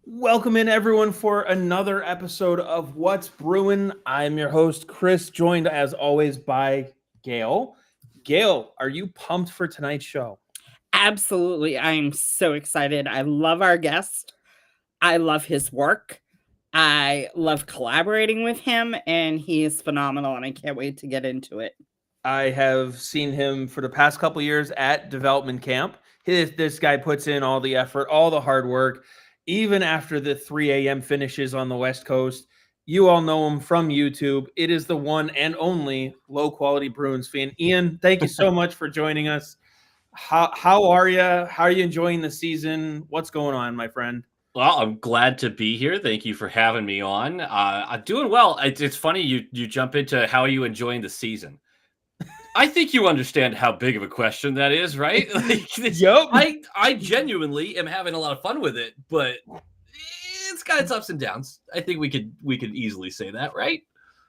Welcome in, everyone, for another episode of What's Bruin. I'm your host, Chris, joined as always by Gayle. Gayle, are you pumped for tonight's show? Absolutely. I'm so excited. I love our guest. I love his work. I love collaborating with him, and he is phenomenal, and I can't wait to get into it. I have seen him for the past couple years at development camp. This guy puts in all the effort, all the hard work, even after the 3 a.m. finishes on the West Coast. You all know him from YouTube. It is the one and only Low Quality Bruins Fan. Ian, thank you so much for joining us. How are you? How are you enjoying the season? What's going on, my friend? Well, I'm glad to be here. Thank you for having me on. I'm doing well. It's funny you jump into how are you enjoying the season. I think you understand how big of a question that is, right? Yep. I genuinely am having a lot of fun with it, but it's got its ups and downs. I think we could easily say that, right?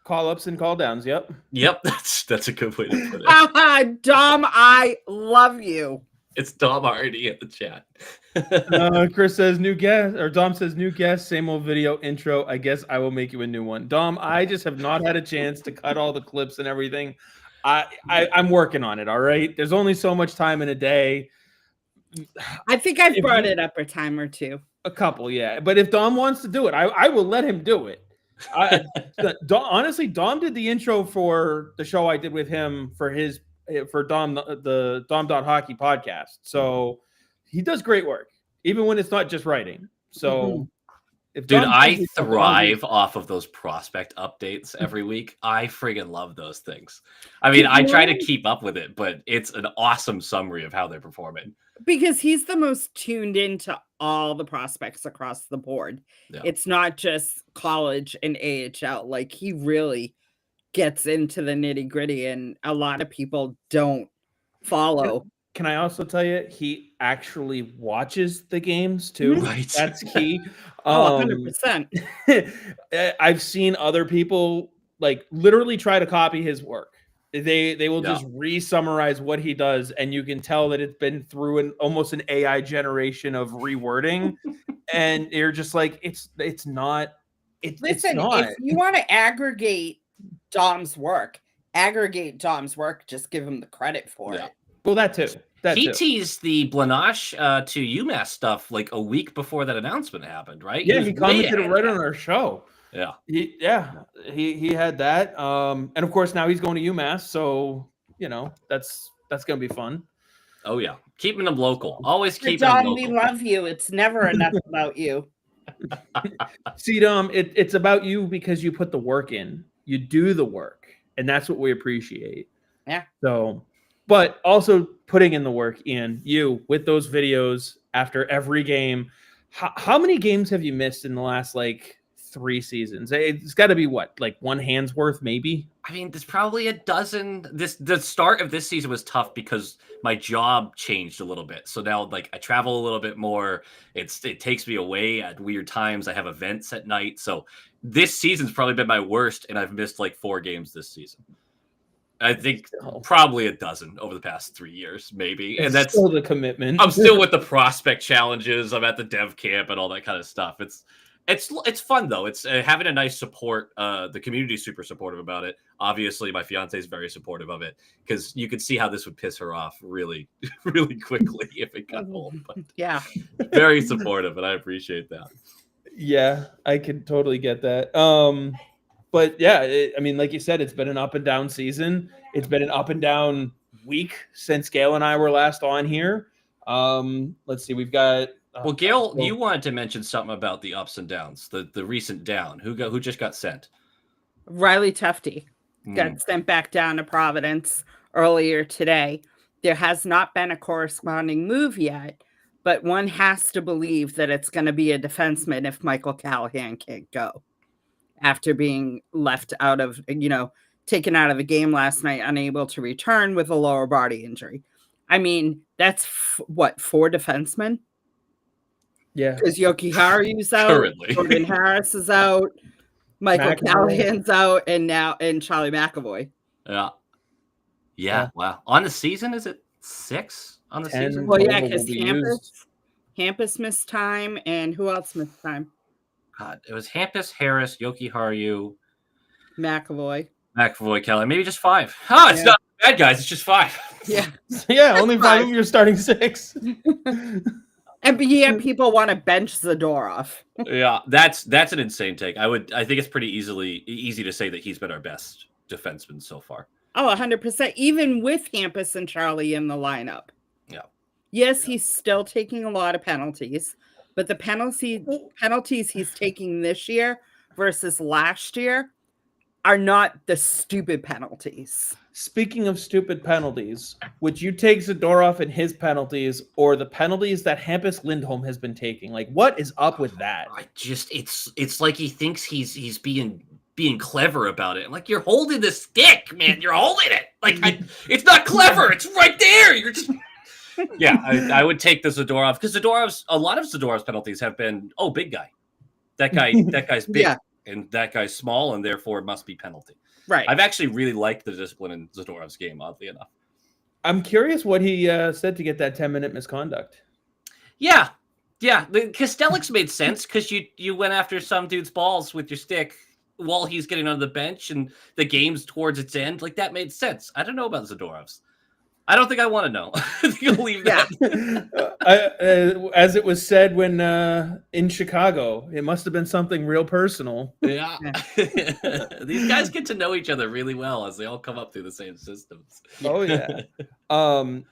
Call ups and call downs. Yep. Yep, that's a good way to put it. Dom, I love you. It's Dom already in the chat. Chris says new guest, or Dom says new guest, same old video intro. I guess I will make you a new one. Dom, I just have not had a chance to cut all the clips and everything. I'm working on it. All right. There's only so much time in a day. I think I've brought it up a time or two. A couple, yeah. But if Dom wants to do it, I will let him do it. Honestly, Dom did the intro for the show I did with him for Dom, the Dom.Hockey podcast. So he does great work, even when it's not just writing. So dude, I thrive off of those prospect updates every week. I friggin' love those things. I mean, I try to keep up with it, but it's an awesome summary of how they're performing. Because he's the most tuned into all the prospects across the board. Yeah. It's not just college and AHL. Like, he really gets into the nitty-gritty, and a lot of people don't follow. Can I also tell you, he actually watches the games too. Right. That's key. 100%. I've seen other people like literally try to copy his work. They will just re-summarize what he does, and you can tell that it's been through almost an AI generation of rewording, and you're just like, it's not. Listen, if you want to aggregate Dom's work, just give him the credit for it. Well, that too. He teased the Blanash to UMass stuff like a week before that announcement happened, right? Yeah, he commented right on our show. Yeah. He had that. And of course now he's going to UMass, so that's gonna be fun. Oh yeah. Keeping them local. Always keeping them local. We love you. It's never enough about you. See, Dom, it's about you because you put the work in. You do the work, and that's what we appreciate. Yeah. So, but also putting in the work in you with those videos after every game. How many games have you missed in the last 3 seasons? It's got to be what, like one hand's worth, maybe. I mean, there's probably a dozen. The start of this season was tough because my job changed a little bit. So now, I travel a little bit more. It takes me away at weird times. I have events at night. So this season's probably been my worst, and I've missed 4 games this season. I think probably a dozen over the past 3 years, maybe. And that's still the commitment. I'm still with the prospect challenges. I'm at the dev camp and all that kind of stuff. It's fun though. It's having a nice support. The community's super supportive about it. Obviously, my fiance is very supportive of it because you could see how this would piss her off really, really quickly if it got old. But yeah, very supportive, and I appreciate that. Yeah, I can totally get that. But yeah, I mean, like you said, it's been an up and down season. It's been an up and down week since Gayle and I were last on here. Let's see, we've got. Well, Gayle, you wanted to mention something about the ups and downs, the recent down. Who just got sent? Riley Tufte got sent back down to Providence earlier today. There has not been a corresponding move yet, but one has to believe that it's going to be a defenseman if Michael Callahan can't go after being left out of, taken out of the game last night, unable to return with a lower body injury. I mean, that's 4 defensemen? Yeah. Because Yoki Haru's out, currently. Jordan Harris is out, Michael Callahan's out, and Charlie McAvoy. Yeah. Wow. On the season, is it 6 on the season? Well, yeah, because Hampus missed time, and who else missed time? God, it was Hampus, Harris, Yoki Haru, McAvoy. McAvoy, Kelly. Maybe just 5. Oh, it's not bad, guys. It's just 5. Yeah. Yeah, only 5 of your starting 6. And yet people want to bench Zadorov. Yeah, that's an insane take. I think it's pretty easy to say that he's been our best defenseman so far. Oh, 100%. Even with Hampus and Charlie in the lineup. Yeah. Yes, he's still taking a lot of penalties, but the penalties he's taking this year versus last year are not the stupid penalties. Speaking of stupid penalties, would you take Zadorov and his penalties or the penalties that Hampus Lindholm has been taking? Like, what is up with that? It's like he thinks he's being clever about it. I'm like, you're holding the stick, man. You're holding it. Like, it's not clever. It's right there. You're just. Yeah, I would take the Zadorov because a lot of Zadorov's penalties have been, big guy. That guy's big. Yeah. And that guy's small, and therefore it must be penalty. Right. I've actually really liked the discipline in Zadorov's game, oddly enough. I'm curious what he said to get that 10-minute misconduct. Yeah. The Kostelek's made sense because you went after some dude's balls with your stick while he's getting on the bench and the game's towards its end. Like, that made sense. I don't know about Zadorov's. I don't think I want to know. I think I'll leave that. As it was said when in Chicago, it must have been something real personal. Yeah. These guys get to know each other really well as they all come up through the same systems. Oh, yeah.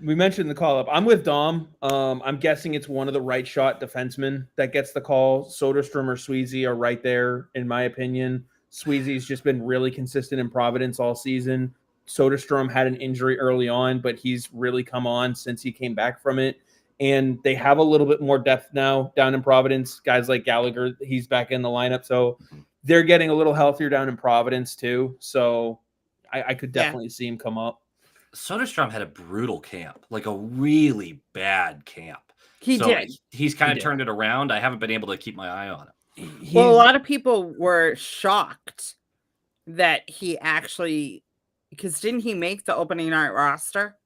We mentioned the call-up. I'm with Dom. I'm guessing it's one of the right shot defensemen that gets the call. Soderstrom or Sweezy are right there, in my opinion. Sweezy's just been really consistent in Providence all season. Soderstrom had an injury early on, but he's really come on since he came back from it. And they have a little bit more depth now down in Providence. Guys like Gallagher, he's back in the lineup. So they're getting a little healthier down in Providence too. So I could definitely see him come up. Soderstrom had a brutal camp, like a really bad camp. He did. He's kind of turned it around. I haven't been able to keep my eye on him. Well, a lot of people were shocked that he actually, because didn't he make the opening night roster?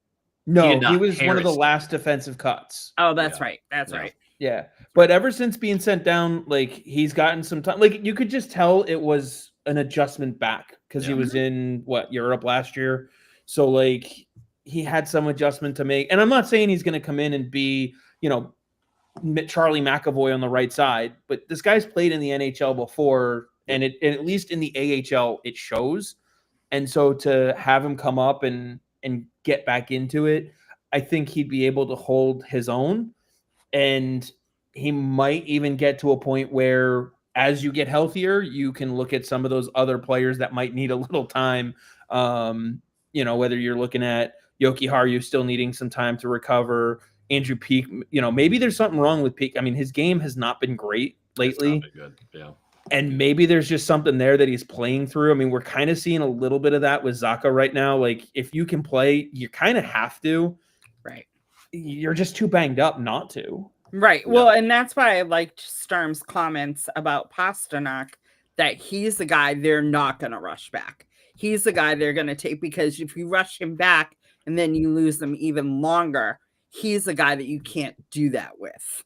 No, he was one of the last defensive cuts. Oh, that's right. That's right. Yeah. But ever since being sent down, like, he's gotten some time. Like, you could just tell it was an adjustment back because he was in, Europe last year. So, like, he had some adjustment to make. And I'm not saying he's going to come in and be, Charlie McAvoy on the right side. But this guy's played in the NHL before. And at least in the AHL, it shows. And so to have him come up and get back into it, I think he'd be able to hold his own. And he might even get to a point where as you get healthier, you can look at some of those other players that might need a little time. Whether you're looking at Yoki Haru still needing some time to recover, Andrew Peak, maybe there's something wrong with Peak. I mean, his game has not been great lately. It's not been good. Yeah. And maybe there's just something there that he's playing through. I mean, we're kind of seeing a little bit of that with Zacha right now. Like, if you can play, you kind of have to. Right. You're just too banged up not to. Right. Well, and that's why I liked Sturm's comments about Pasternak, that he's the guy they're not going to rush back. He's the guy they're going to take, because if you rush him back and then you lose them even longer, he's the guy that you can't do that with.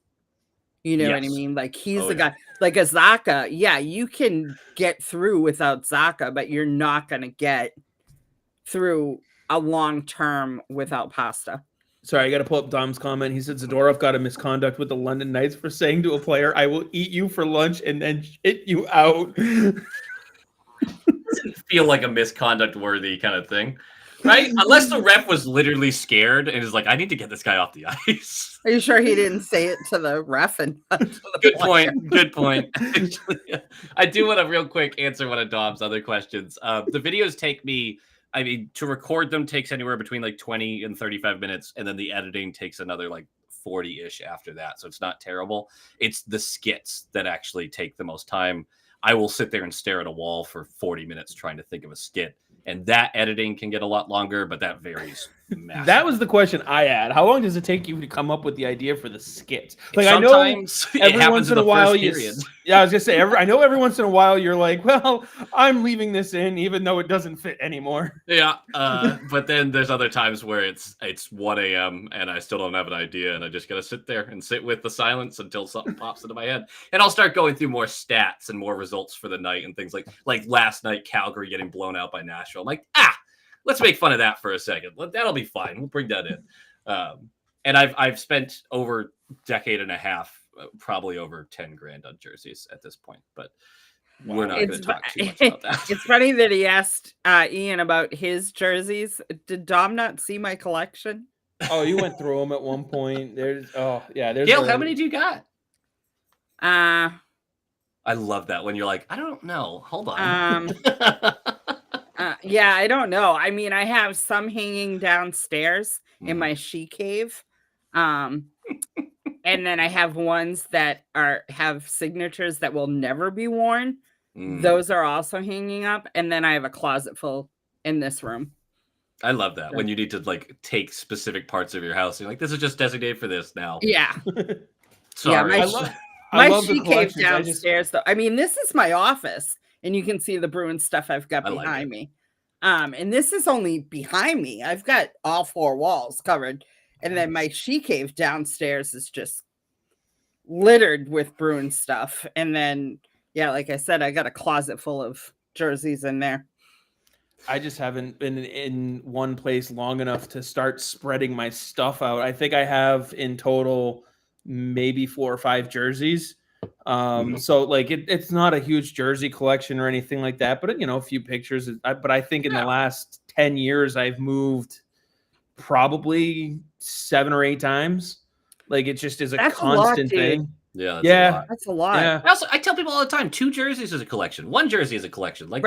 You know what I mean? Like, he's the guy, like a Zacha. Yeah, you can get through without Zacha, but you're not going to get through a long term without Pasta. Sorry, I got to pull up Dom's comment. He said Zadorov got a misconduct with the London Knights for saying to a player, "I will eat you for lunch and then shit you out." Doesn't feel like a misconduct worthy kind of thing, right? Unless the ref was literally scared and is like, "I need to get this guy off the ice." Are you sure he didn't say it to the ref? And Good point. Good point. Actually, I do want to real quick answer one of Dom's other questions. The videos take me, to record them takes anywhere between like 20 and 35 minutes. And then the editing takes another like 40-ish after that. So it's not terrible. It's the skits that actually take the most time. I will sit there and stare at a wall for 40 minutes trying to think of a skit. And that editing can get a lot longer, but that varies massive. That was the question I had. How long does it take you to come up with the idea for the skits? Like Sometimes I know it every once happens in in a the while first you period. yeah, I was gonna say I know every once in a while you're like, well, I'm leaving this in even though it doesn't fit anymore. Yeah, but then there's other times where it's 1 a.m. and I still don't have an idea, and I just gotta sit there and sit with the silence until something pops into my head, and I'll start going through more stats and more results for the night and things like last night Calgary getting blown out by Nashville. I'm like, let's make fun of that for a second. That'll be fine. We'll bring that in. And I've spent over a decade and a half, probably over 10 grand on jerseys at this point, but. We're not going to talk too much about that. It's funny that he asked Ian about his jerseys. Did Dom not see my collection? Oh, you went through them at one point. There's Gayle, how many do you got? Uh I love that when you're like, I don't know. Hold on. Yeah, I don't know. I mean, I have some hanging downstairs in my she cave. And then I have ones that have signatures that will never be worn. Those are also hanging up. And then I have a closet full in this room. I love that when you need to like take specific parts of your house. You're like, this is just designated for this now. Yeah. Sorry. Yeah, my she cave downstairs, though. I mean, this is my office, and you can see the Bruin stuff I've got behind me. And this is only behind me. I've got all 4 walls covered. And then my she cave downstairs is just littered with Bruin stuff. And then, yeah, like I said, I got a closet full of jerseys in there. I just haven't been in one place long enough to start spreading my stuff out. I think I have in total maybe 4 or 5 jerseys. So like it's not a huge jersey collection or anything like that, but a few pictures. But I think in the last 10 years, I've moved probably 7 or 8 times. Like it just is That's constant thing. Yeah, that's a lot. Yeah. I tell people all the time, 2 jerseys is a collection. 1 jersey is a collection. Like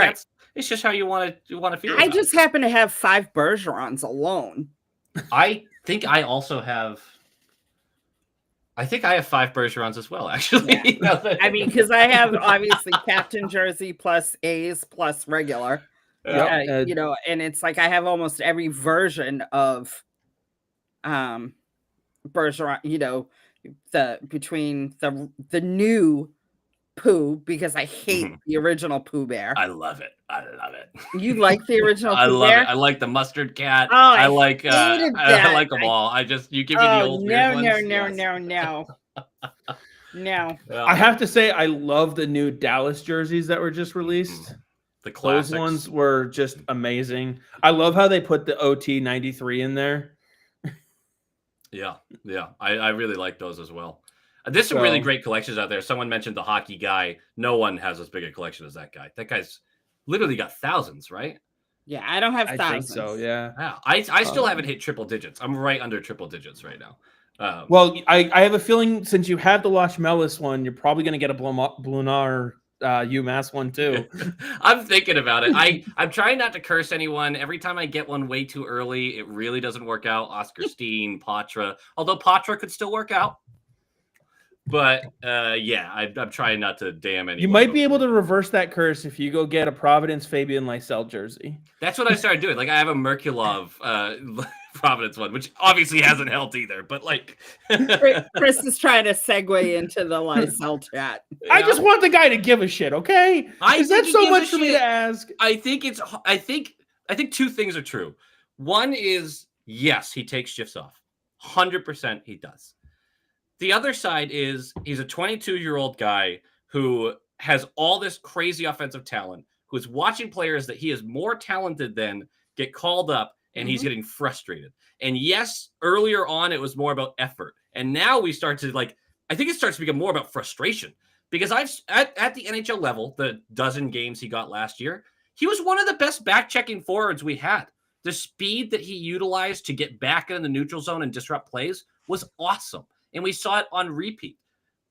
it's just how you want to feel. I just happen to have 5 Bergerons alone. I think I also have. I think I have 5 Bergerons as well, actually. Yeah. I mean, because I have obviously captain jersey plus A's plus regular. And it's like I have almost every version of Bergeron, between the new Pooh, because I hate the original Pooh Bear. I love it. You like the original Pooh I love Bear? it. I like the mustard cat. Oh, I like that. I like them all. You give me the old weird ones. No. I have to say, I love the new Dallas jerseys that were just released. The classics. Those ones were just amazing. I love how they put the OT 93 in there. Yeah. I really like those as well. There's some really great collections out there. Someone mentioned the hockey guy. No one has as big a collection as that guy. That guy's literally got thousands, right? Yeah, I don't have thousands. I think so, yeah. I still haven't hit triple digits. I'm right under triple digits right now. Well, I have a feeling since you have the Loch Mellis one, you're probably going to get a Blunar UMass one too. I'm thinking about it. I'm trying not to curse anyone. Every time I get one way too early, it really doesn't work out. Oscar Steen, Patra. Although Patra could still work out. But I'm trying not to damn anyone. You might be able to reverse that curse if you go get a Providence Fabian Lysell jersey. That's what I started doing. Like I have a Merkulov Providence one, which obviously hasn't helped either. But like, Chris is trying to segue into the Lysell chat. I just want the guy to give a shit. Okay, is that so much for me to ask? I think 2 things are true. One is yes, he takes shifts off. 100% he does. The other side is he's a 22-year-old guy who has all this crazy offensive talent, who's watching players that he is more talented than get called up, and he's getting frustrated. And yes, earlier on, it was more about effort. And now we start to I think it starts to become more about frustration. Because at the NHL level, the dozen games he got last year, he was one of the best back-checking forwards we had. The speed that he utilized to get back into the neutral zone and disrupt plays was awesome. And we saw it on repeat.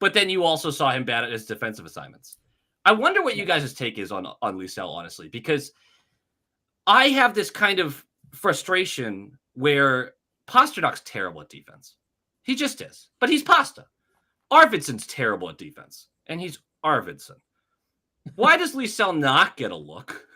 But then you also saw him bad at his defensive assignments. I wonder what you guys' take is on Lysell, honestly, because I have this kind of frustration where Pasternak's terrible at defense. He just is. But he's Pasta. Arvidsson's terrible at defense. And he's Arvidsson. Why does Lysell not get a look?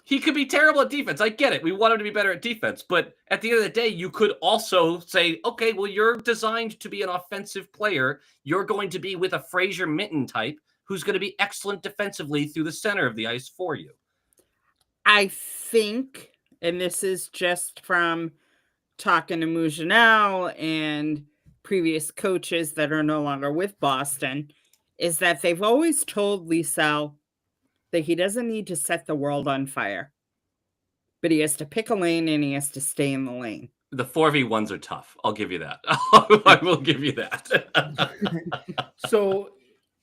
He could be terrible at defense. I get it. We want him to be better at defense. But at the end of the day, you could also say, okay, well, you're designed to be an offensive player. You're going to be with a Fraser Minton type who's going to be excellent defensively through the center of the ice for you. I think, and this is just from talking to Mougenel and previous coaches that are no longer with Boston, is that they've always told Liesel that he doesn't need to set the world on fire, but he has to pick a lane and he has to stay in the lane. The 4v1s are tough. I'll give you that. I will give you that. So,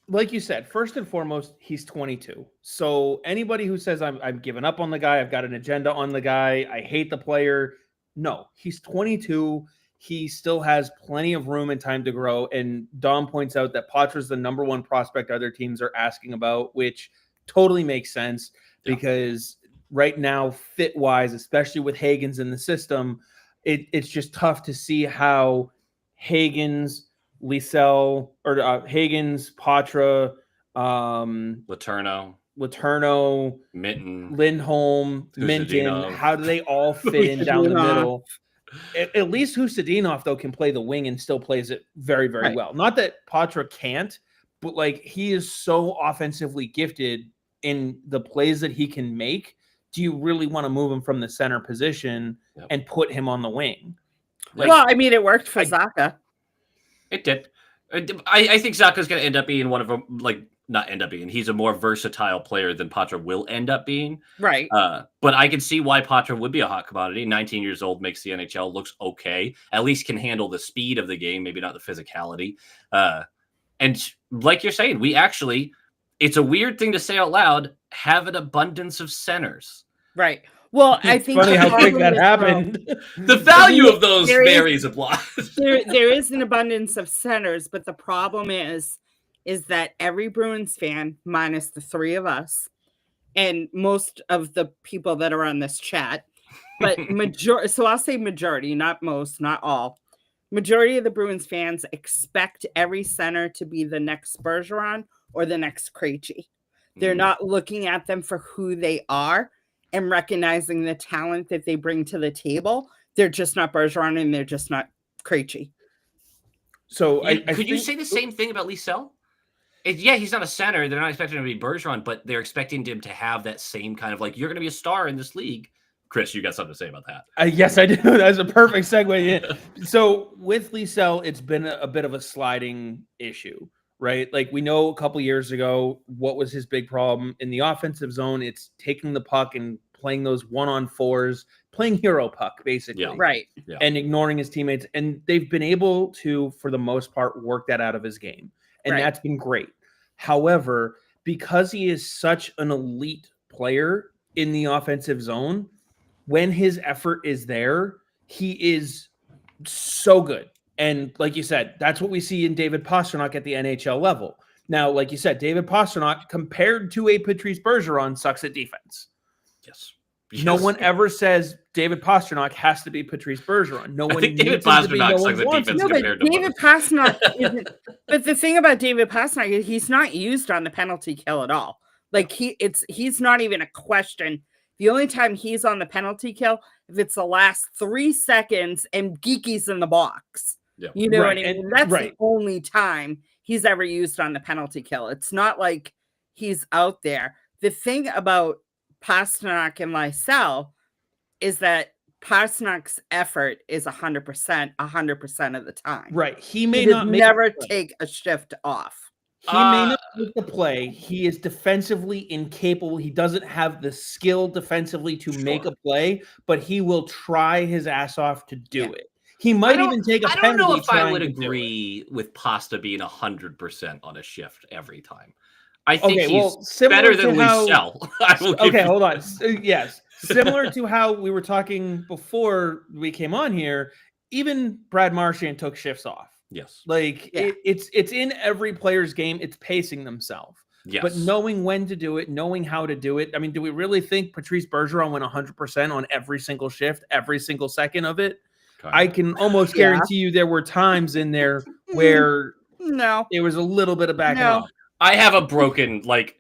like you said, first and foremost, he's 22. So anybody who says I'm giving up on the guy, I've got an agenda on the guy, I hate the player. No, he's 22. He still has plenty of room and time to grow. And Dom points out that Poitras's the number one prospect other teams are asking about, which totally makes sense because right now, fit-wise, especially with Hagen's in the system, it's just tough to see how Hagen's, Liesel, or Hagen's, Poitras, Letourneau, Minton, Lindholm, Minton, how do they all fit in down the middle? At least Husadinov, though, can play the wing and still plays it very, very well. Not that Poitras can't, but like he is so offensively gifted in the plays that he can make. Do you really want to move him from the center position and put him on the wing? Like, well, I mean, it worked for Zacha. It did. I think Zacha's going to end up being one of them, like, not end up being. He's a more versatile player than Poitras will end up being. Right. But I can see why Poitras would be a hot commodity. 19 years old, makes the NHL, looks okay. At least can handle the speed of the game, maybe not the physicality. And like you're saying, we actually, it's a weird thing to say out loud, have an abundance of centers. Right. Well, I think funny how quick that happened. The value of those varies a lot. There is an abundance of centers, but the problem is that every Bruins fan, minus the three of us, and most of the people that are on this chat, but so I'll say majority, not most, not all. Majority of the Bruins fans expect every center to be the next Bergeron or the next Krejci. They're not looking at them for who they are and recognizing the talent that they bring to the table. They're just not Bergeron and they're just not Krejci. So could you say the same thing about Liesel? Yeah, he's not a center. They're not expecting him to be Bergeron, but they're expecting him to have that same kind of like, you're going to be a star in this league. Chris, you got something to say about that? Yes, I do. That's a perfect segue in. So with Liesel, it's been a bit of a sliding issue, right? Like we know a couple years ago, what was his big problem in the offensive zone? It's taking the puck and playing those 1-on-4s, playing hero puck, basically. Yeah. Right. Yeah. And ignoring his teammates. And they've been able to, for the most part, work that out of his game. And that's been great. However, because he is such an elite player in the offensive zone, when his effort is there, he is so good. And like you said, that's what we see in David Pastrnak at the NHL level. Now, like you said, David Pastrnak, compared to a Patrice Bergeron, sucks at defense. Yes. No one ever says David Pastrnak has to be Patrice Bergeron. No one needs David him to be. Pastrnak No one sucks at wants defense him. compared to David Pastrnak isn't. But the thing about David Pastrnak is he's not used on the penalty kill at all. Like he's not even a question. The only time he's on the penalty kill, if it's the last 3 seconds and Geeky's in the box. Yeah. You know what I mean? That's the only time he's ever used on the penalty kill. It's not like he's out there. The thing about Pastrnak and Liesel is that Pasternak's effort is 100% of the time. Right. He may not never take a shift off. He may not make the play. He is defensively incapable. He doesn't have the skill defensively to make a play, but he will try his ass off to do it. He might even take a penalty. I don't know if I would agree with Pasta being 100% on a shift every time. I think he's better than Liesel. Okay, hold on. Yes. Similar to how we were talking before we came on here, even Brad Marchand took shifts off. Yes. Like it's in every player's game. It's pacing themselves. Yes. But knowing when to do it, knowing how to do it. I mean, do we really think Patrice Bergeron went 100% on every single shift, every single second of it? I can almost guarantee you there were times in there where there was a little bit of backing up. I have a broken, like,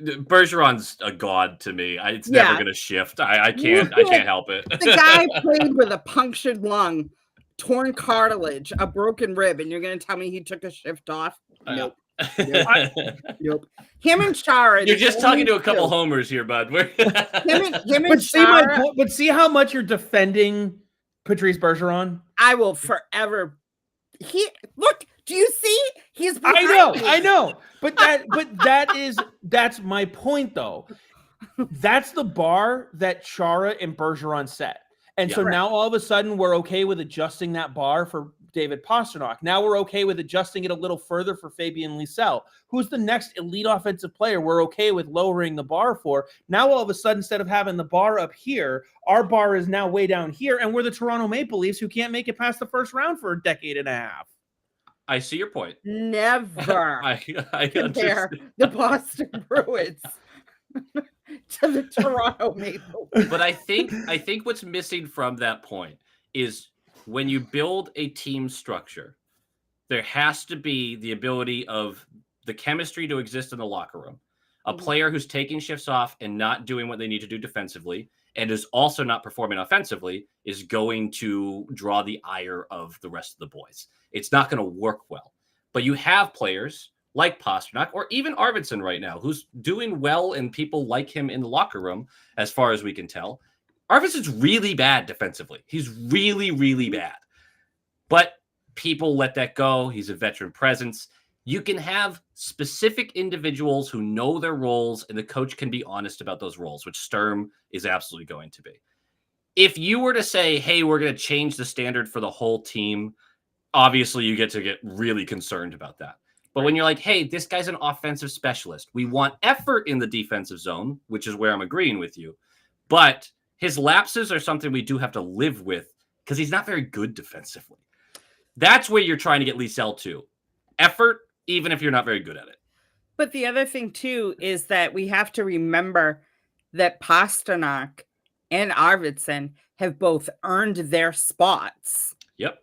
Bergeron's a god to me. It's never going to shift. I can't help it. The guy played with a punctured lung, torn cartilage, a broken rib, and you're going to tell me he took a shift off? Nope. Nope. Him and Chara. You're just talking to a couple homers here, bud. him and Chara. But see how much you're defending Patrice Bergeron? I will forever. Look. Do you see? He's. I know. But that's my point, though. That's the bar that Chara and Bergeron set. And so now all of a sudden we're okay with adjusting that bar for David Pastrnak. Now we're okay with adjusting it a little further for Fabian Lysell, who's the next elite offensive player we're okay with lowering the bar for. Now all of a sudden, instead of having the bar up here, our bar is now way down here, and we're the Toronto Maple Leafs who can't make it past the first round for a decade and a half. I see your point. Never I compare the Boston Bruins to the Toronto Maple Leafs. But I think what's missing from that point is when you build a team structure, there has to be the ability of the chemistry to exist in the locker room. A player who's taking shifts off and not doing what they need to do defensively and is also not performing offensively is going to draw the ire of the rest of the boys. It's not going to work well. But you have players like Pastrnak or even Arvidsson right now, who's doing well and people like him in the locker room, as far as we can tell. Arvidsson's really bad defensively. He's really, really bad. But people let that go. He's a veteran presence. You can have specific individuals who know their roles, and the coach can be honest about those roles, which Sturm is absolutely going to be. If you were to say, hey, we're going to change the standard for the whole team, obviously you get really concerned about that. But when you're like, hey, this guy's an offensive specialist, we want effort in the defensive zone, which is where I'm agreeing with you. But his lapses are something we do have to live with because he's not very good defensively. That's where you're trying to get Lysell to. Effort, even if you're not very good at it. But the other thing, too, is that we have to remember that Pastrnak and Arvidsson have both earned their spots. Yep.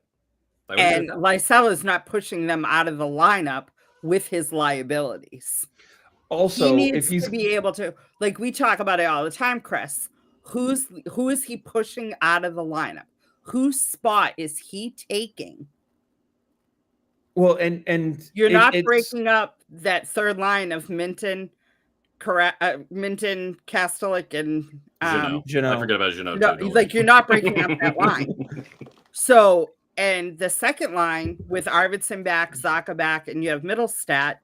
And Lysell is not pushing them out of the lineup with his liabilities. Also, he needs to be able to, like we talk about it all the time, Chris, who is he pushing out of the lineup? Whose spot is he taking? Well, and you're not breaking up that third line of Minton, Minton, Kastelik, and Jeannot. I forget about Jeannot. No, like you're not breaking up that line. So, and the second line with Arvidsson back, Zacha back, and you have Mittelstadt.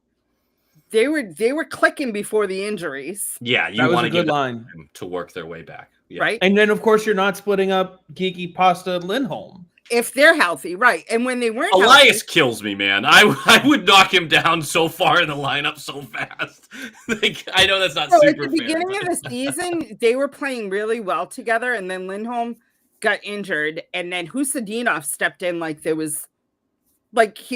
They were clicking before the injuries. Yeah, you want to give them to work their way back, right? And then, of course, you're not splitting up Geeky, Pasta, Lindholm. If they're healthy, right. And when they weren't Elias kills me, man. I would knock him down so far in the lineup so fast. Like, I know that's not super fair. At the beginning of the season, they were playing really well together, and then Lindholm got injured, and then Husadinov stepped in like he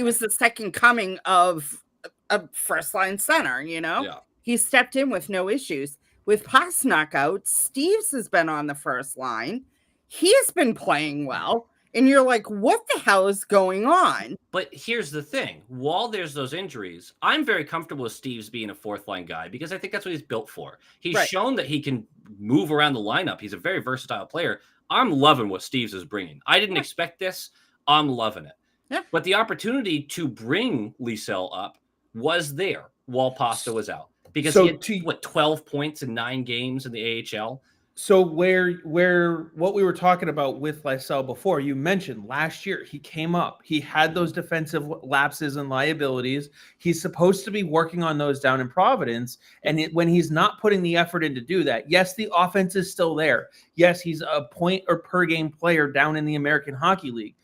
was the second coming of a first-line center, you know? Yeah. He stepped in with no issues. With Pastrnak out, Steves has been on the first line. He has been playing well. And you're like, what the hell is going on? But here's the thing. While there's those injuries, I'm very comfortable with Steves being a fourth-line guy because I think that's what he's built for. He's shown that he can move around the lineup. He's a very versatile player. I'm loving what Steves is bringing. I didn't expect this. I'm loving it. Yeah. But the opportunity to bring Lysell up was there while Pasta was out. Because he had, 12 points in 9 games in the AHL? So where what we were talking about with Lysell before, you mentioned last year, he came up. He had those defensive lapses and liabilities. He's supposed to be working on those down in Providence. And when he's not putting the effort in to do that, yes, the offense is still there. Yes, he's a point or per game player down in the American Hockey League.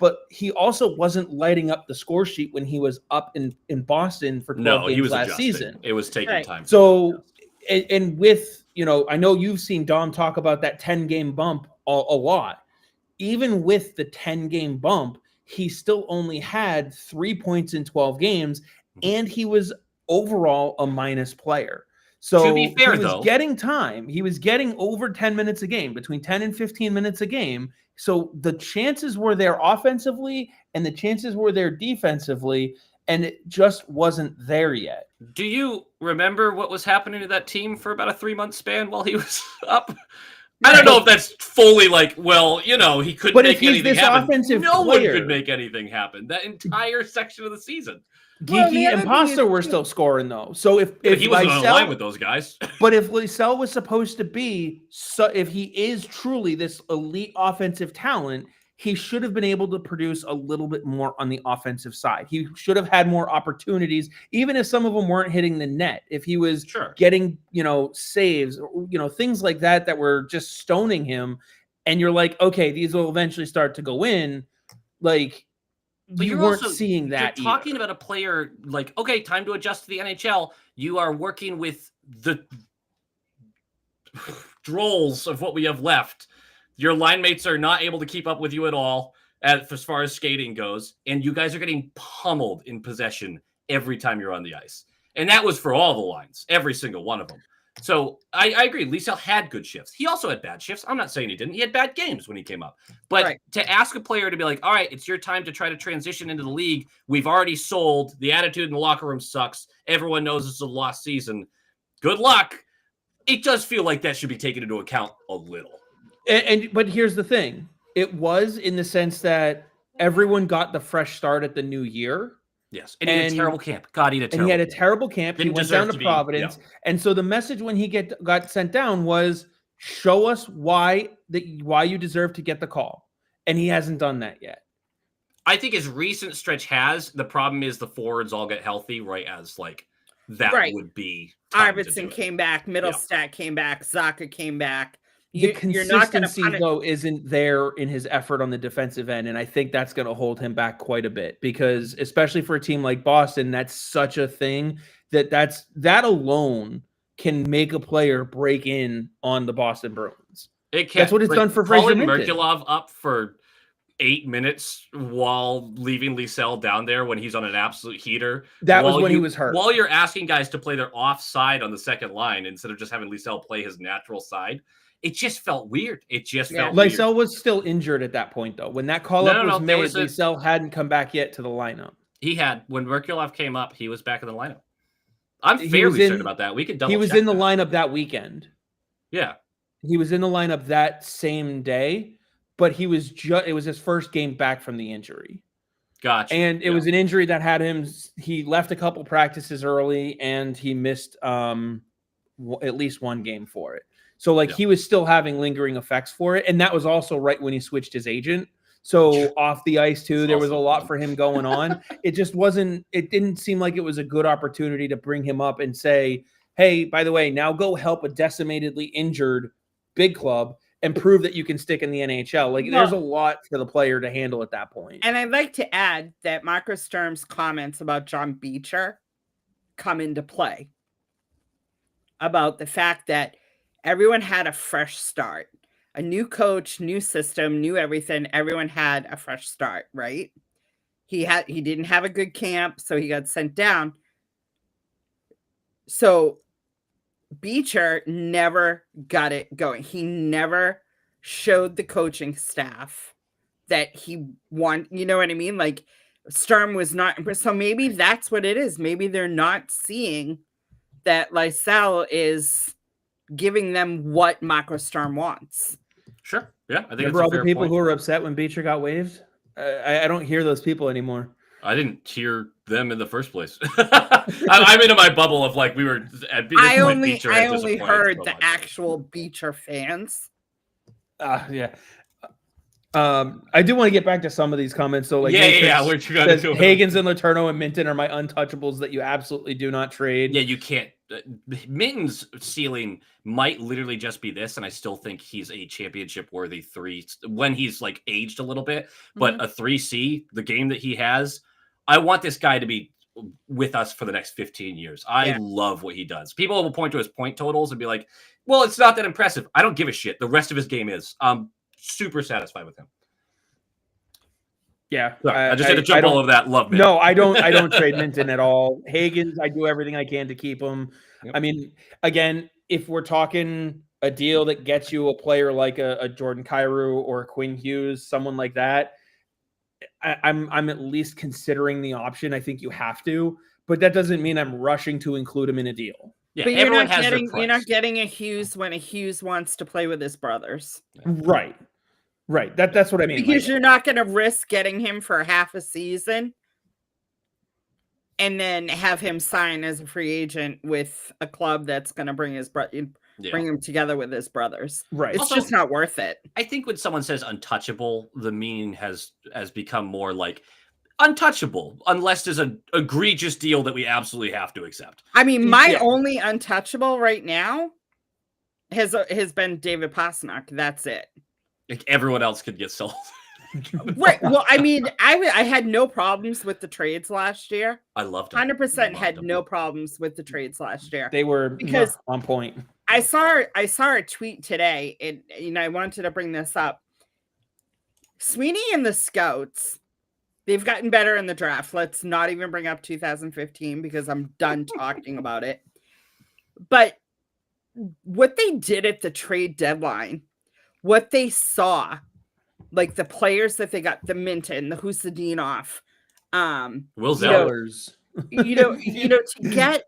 But he also wasn't lighting up the score sheet when he was up in Boston for 12 games last season. It was taking time. So, and with, I know you've seen Dom talk about that 10-game bump a lot. Even with the 10-game bump, he still only had 3 points in 12 games, and he was overall a minus player. So to be fair, he was getting time. He was getting over 10 minutes a game, between 10 and 15 minutes a game. So the chances were there offensively, and the chances were there defensively. and it just wasn't there yet. Do you remember what was happening to that team for about a 3-month span while he was up? I don't know if that's fully like, well, he couldn't But make if he's anything this happen. offensive No player, one could make anything happen. That entire section of the season. Well, the Geeky other and thing Pasta is- were still scoring though. So if He wasn't on the line Lysell, with those guys. but if Lysell was supposed to be, so if he is truly this elite offensive talent, he should have been able to produce a little bit more on the offensive side. He should have had more opportunities, even if some of them weren't hitting the net. If he was Sure. getting, saves, things like that were just stoning him, and you're like, okay, these will eventually start to go in. Like, But you you're weren't also, seeing that. You're talking about a player like, okay, time to adjust to the NHL. You are working with the drolls of what we have left. Your line mates are not able to keep up with you at all as far as skating goes. And you guys are getting pummeled in possession every time you're on the ice. And that was for all the lines, every single one of them. So I agree. Lysell had good shifts. He also had bad shifts. I'm not saying he didn't. He had bad games when he came up. But to ask a player to be like, all right, it's your time to try to transition into the league. We've already sold. The attitude in the locker room sucks. Everyone knows it's a lost season. Good luck. It does feel like that should be taken into account a little. But here's the thing. It was in the sense that everyone got the fresh start at the new year. Yes. And he had a terrible camp. God, he had a terrible And he had a camp. terrible camp. He went down to Providence. And so the message when he got sent down was, show us why you deserve to get the call. And he hasn't done that yet. I think his recent stretch has. The problem is the forwards all get healthy right as that would be. Arvidsson came back. Middlestat came back. Zaka came back. The consistency, though, isn't there in his effort on the defensive end, and I think that's going to hold him back quite a bit because, especially for a team like Boston, that's such a thing that alone can make a player break in on the Boston Bruins. It can. That's what it's done for Fraser Minten. Merkulov up for 8 minutes while leaving Lysell down there when he's on an absolute heater. That was when he was hurt. While you're asking guys to play their offside on the second line instead of just having Lysell play his natural side. It just felt weird. Lysell was still injured at that point, though. When that call-up was made, Lysell hadn't come back yet to the lineup. He had. When Merkulov came up, he was back in the lineup. I'm fairly certain about that. We could double check. He was in the lineup that weekend. Yeah. He was in the lineup that same day, but it was his first game back from the injury. Gotcha. And it was an injury that had him. He left a couple practices early, and he missed at least one game for it. So he was still having lingering effects for it. And that was also right when he switched his agent. So off the ice too, there was a lot for him going on. It didn't seem like it was a good opportunity to bring him up and say, hey, by the way, now go help a decimatedly injured big club and prove that you can stick in the NHL. There's a lot for the player to handle at that point. And I'd like to add that Marco Sturm's comments about John Beecher come into play about the fact that everyone had a fresh start, a new coach, new system, new everything. Everyone had a fresh start, right? He didn't have a good camp, so he got sent down. So Beecher never got it going. He never showed the coaching staff that he want. You know what I mean? Sturm was not. So maybe that's what it is. Maybe they're not seeing that Lysell is giving them what Marco Sturm wants. Sure. Yeah. I think Remember all the people who were upset when Beecher got waived? I don't hear those people anymore. I didn't hear them in the first place. I'm into my bubble of we were at this point, Beecher I only heard the actual Beecher fans. Yeah. I do want to get back to some of these comments. So Where'd you go? Higgins and Letourneau and Minten are my untouchables that you absolutely do not trade. Yeah, you can't. Minten's ceiling might literally just be this, and I still think he's a championship-worthy 3 when he's aged a little bit. But a 3C, the game that he has, I want this guy to be with us for the next 15 years. I love what he does. People will point to his point totals and be like, "Well, it's not that impressive." I don't give a shit. The rest of his game is. I'm super satisfied with him. Yeah, I just had to jump all over that. Love Minten. No, I don't trade Minten at all. Higgins, I do everything I can to keep him. Yep. I mean, again, if we're talking a deal that gets you a player like a Jordan Kyrou or a Quinn Hughes, someone like that, I'm at least considering the option. I think you have to, but that doesn't mean I'm rushing to include him in a deal. Yeah, But everyone has their you're not price. getting a Hughes when a Hughes wants to play with his brothers. Right. That's what I mean. Because you're not going to risk getting him for half a season and then have him sign as a free agent with a club that's going to bring him together with his brothers. Right. It's Also, just not worth it. I think when someone says untouchable, the meaning has become more like untouchable unless there's an egregious deal that we absolutely have to accept. I mean, my only untouchable right now has been David Pastrnak. That's it. Like everyone else could get sold. Right. Well, I mean, I had no problems with the trades last year. I loved them. 100% had no problems with the trades last year. They were because on point. I saw a tweet today, and I wanted to bring this up. Sweeney and the Scouts, they've gotten better in the draft. Let's not even bring up 2015 because I'm done talking about it. But what they did at the trade deadline, what they saw, like the players that they got, the Minton, the Husadinov, Will Zellers, to get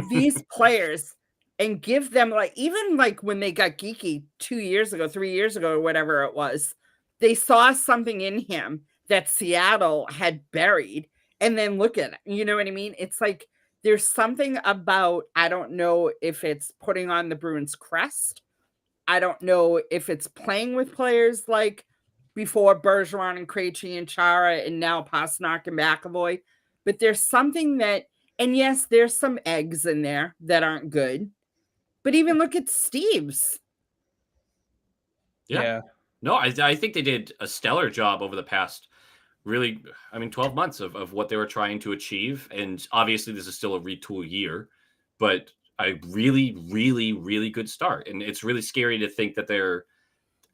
these players and give them even when they got Geeky 2 years ago, 3 years ago, or whatever it was, they saw something in him that Seattle had buried, and then look at it. You know what I mean? It's like there's something about, I don't know if it's putting on the Bruins crest. I don't know if it's playing with players like before Bergeron and Krejci and Chara and now Pastrnak and McAvoy. But there's something that, and yes, there's some eggs in there that aren't good. But even look at Steve's. Yeah. No, I think they did a stellar job over the past 12 months of what they were trying to achieve. And obviously this is still a retool year, but a really, really, really good start. And it's really scary to think that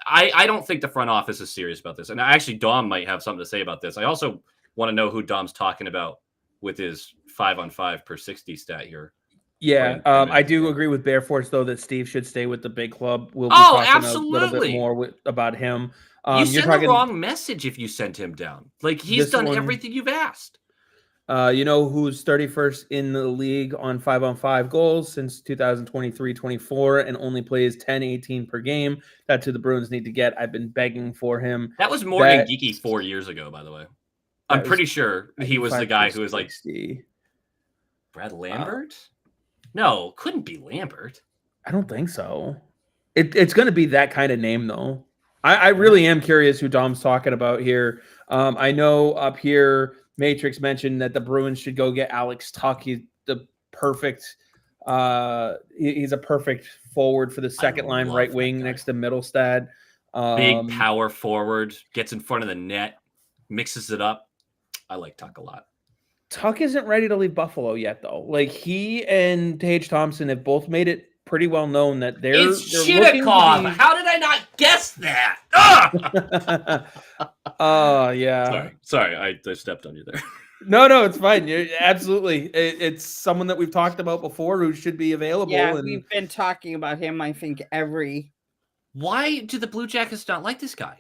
I don't think the front office is serious about this. And actually Dom might have something to say about this. I also want to know who Dom's talking about with his 5-on-5 per 60 stat here. Yeah, I do agree with Bear Force, though, that Steve should stay with the big club. We'll be talking absolutely. a little bit more about him. You send the wrong message if you send him down. Like, he's done everything you've asked. You know who's 31st in the league on 5-on-5 goals since 2023-24 and only plays 10-18 per game? That's who the Bruins need to get. I've been begging for him. That was Morgan Geeky 4 years ago, by the way. I'm pretty sure he was the guy who was like... Brad Lambert? No, couldn't be Lambert. I don't think so. It's going to be that kind of name, though. I really am curious who Dom's talking about here. I know up here, Matrix mentioned that the Bruins should go get Alex Tuch. He's the perfect. He's a perfect forward for the second line right wing next to Middlestad. Big power forward, gets in front of the net, mixes it up. I like Tuch a lot. Tuch isn't ready to leave Buffalo yet, though. Like, he and Tage Thompson have both made it pretty well known that they're Shittikov. How did I not guess that? Yeah. Sorry, I stepped on you there. No, it's fine. You're absolutely. It's someone that we've talked about before who should be available. Yeah, we've been talking about him, I think, Why do the Blue Jackets not like this guy?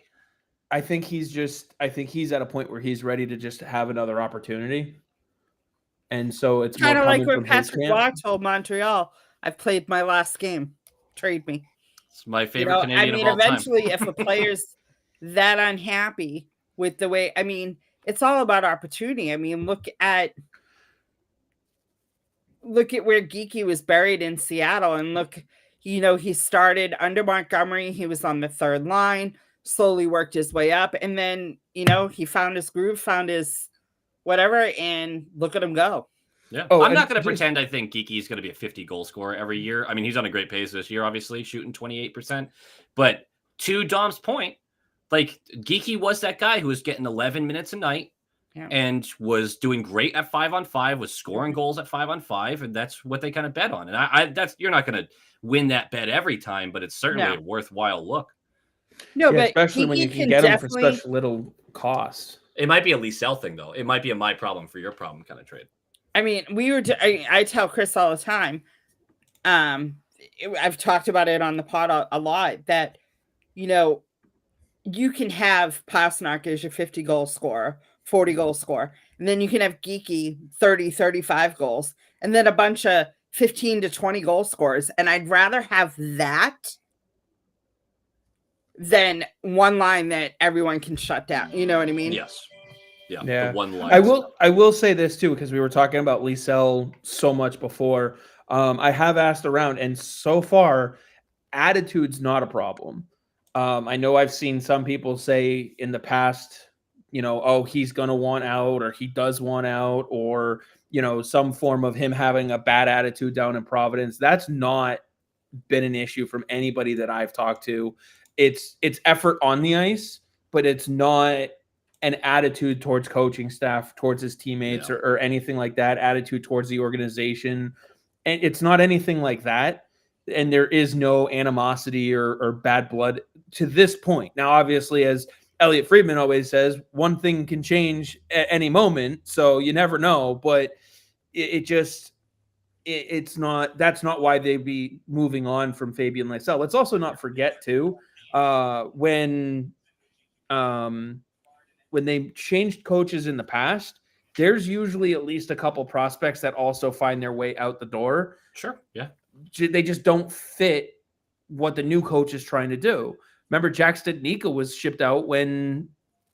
I think he's at a point where he's ready to just have another opportunity. And so it's kind of like when Patrick Roy told Montreal, I've played my last game. Trade me. It's my favorite Canadian of all eventually, time. If a player's that unhappy with the way, it's all about opportunity. Look at where Geeky was buried in Seattle, and look, he started under Montgomery. He was on the third line, slowly worked his way up, and then he found his groove, found his whatever, and look at him go. Yeah. I'm not going to pretend I think Geeky is going to be a 50 goal scorer every year. He's on a great pace this year, obviously, shooting 28%. But to Dom's point, like, Geeky was that guy who was getting 11 minutes a night and was doing great at 5-on-5, was scoring goals at 5-on-5, and that's what they kind of bet on. And you're not going to win that bet every time, but it's certainly a worthwhile look. No, but especially when you can get them for such little cost. It might be a Liesel thing, though. It might be a my problem for your problem kind of trade. I tell Chris all the time, I've talked about it on the pod a lot, that, you can have Pasternak as your 50 goal scorer, 40 goal scorer, and then you can have Geeky 30, 35 goals, and then a bunch of 15 to 20 goal scorers. And I'd rather have that than one line that everyone can shut down. You know what I mean? Yes. Yeah. Yeah. The one line. I will say this too, because we were talking about Liesel so much before. I have asked around, and so far, attitude's not a problem. I know I've seen some people say in the past, oh, he's going to want out, or he does want out, or, some form of him having a bad attitude down in Providence. That's not been an issue from anybody that I've talked to. It's effort on the ice, but it's not an attitude towards coaching staff, towards his teammates, or anything like that, attitude towards the organization. And it's not anything like that. And there is no animosity or bad blood to this point. Now, obviously, as Elliot Friedman always says, one thing can change at any moment, so you never know. But it's not, that's not why they'd be moving on from Fabian Lysell. Let's also not forget too, when they changed coaches in the past, there's usually at least a couple prospects that also find their way out the door. Sure. Yeah. They just don't fit what the new coach is trying to do. Remember, Jack Stadnicka was shipped out when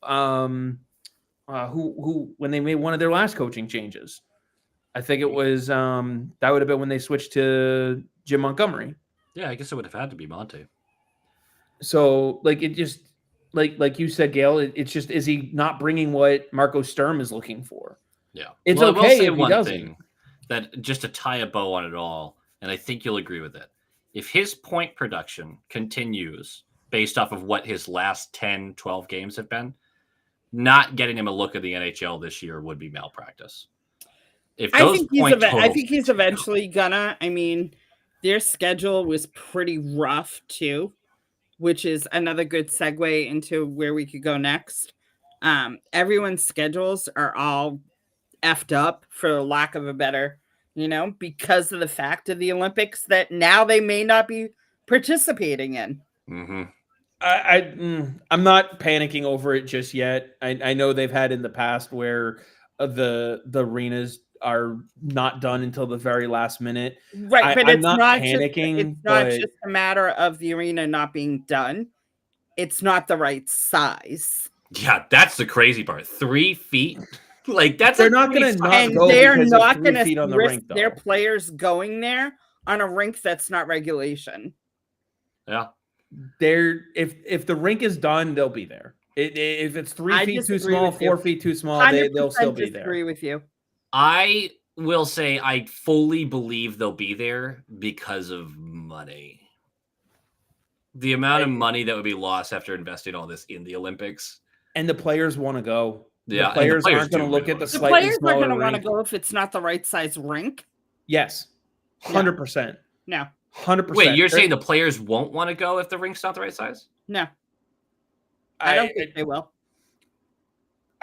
when they made one of their last coaching changes. I think it was that would have been when they switched to Jim Montgomery. Yeah, I guess it would have had to be Monte. So it just like you said, Gayle, it's just, is he not bringing what Marco Sturm is looking for? Yeah, it's okay if he doesn't. Thing, that just to tie a bow on it all, and I think you'll agree with it. If his point production continues based off of what his last 10, 12 games have been, not getting him a look at the NHL this year would be malpractice. I think he's eventually gonna. I mean, their schedule was pretty rough too, which is another good segue into where we could go next. Everyone's schedules are all effed up, for lack of a better, because of the fact of the Olympics that now they may not be participating in. Mm-hmm. I'm not panicking over it just yet. I know they've had in the past where the arenas are not done until the very last minute. Right, but I'm not panicking. It's not just a matter of the arena not being done. It's not the right size. Yeah, that's the crazy part. 3 feet. They're not going to not go, they're not going to risk their players going there on a rink that's not regulation. Yeah. If the rink is done, they'll be there. If it's 3 feet too small, 4 feet too small, they'll still be there. I disagree with you. I will say I fully believe they'll be there because of money. The amount of money that would be lost after investing all this in the Olympics. And the players want to go. Yeah, the players aren't going to look at the slightly players smaller are going to rink. want to go if it's not the right size rink. Yes, 100%. No. 100%. Wait, you're saying the players won't want to go if the rink's not the right size? No. I don't think they will.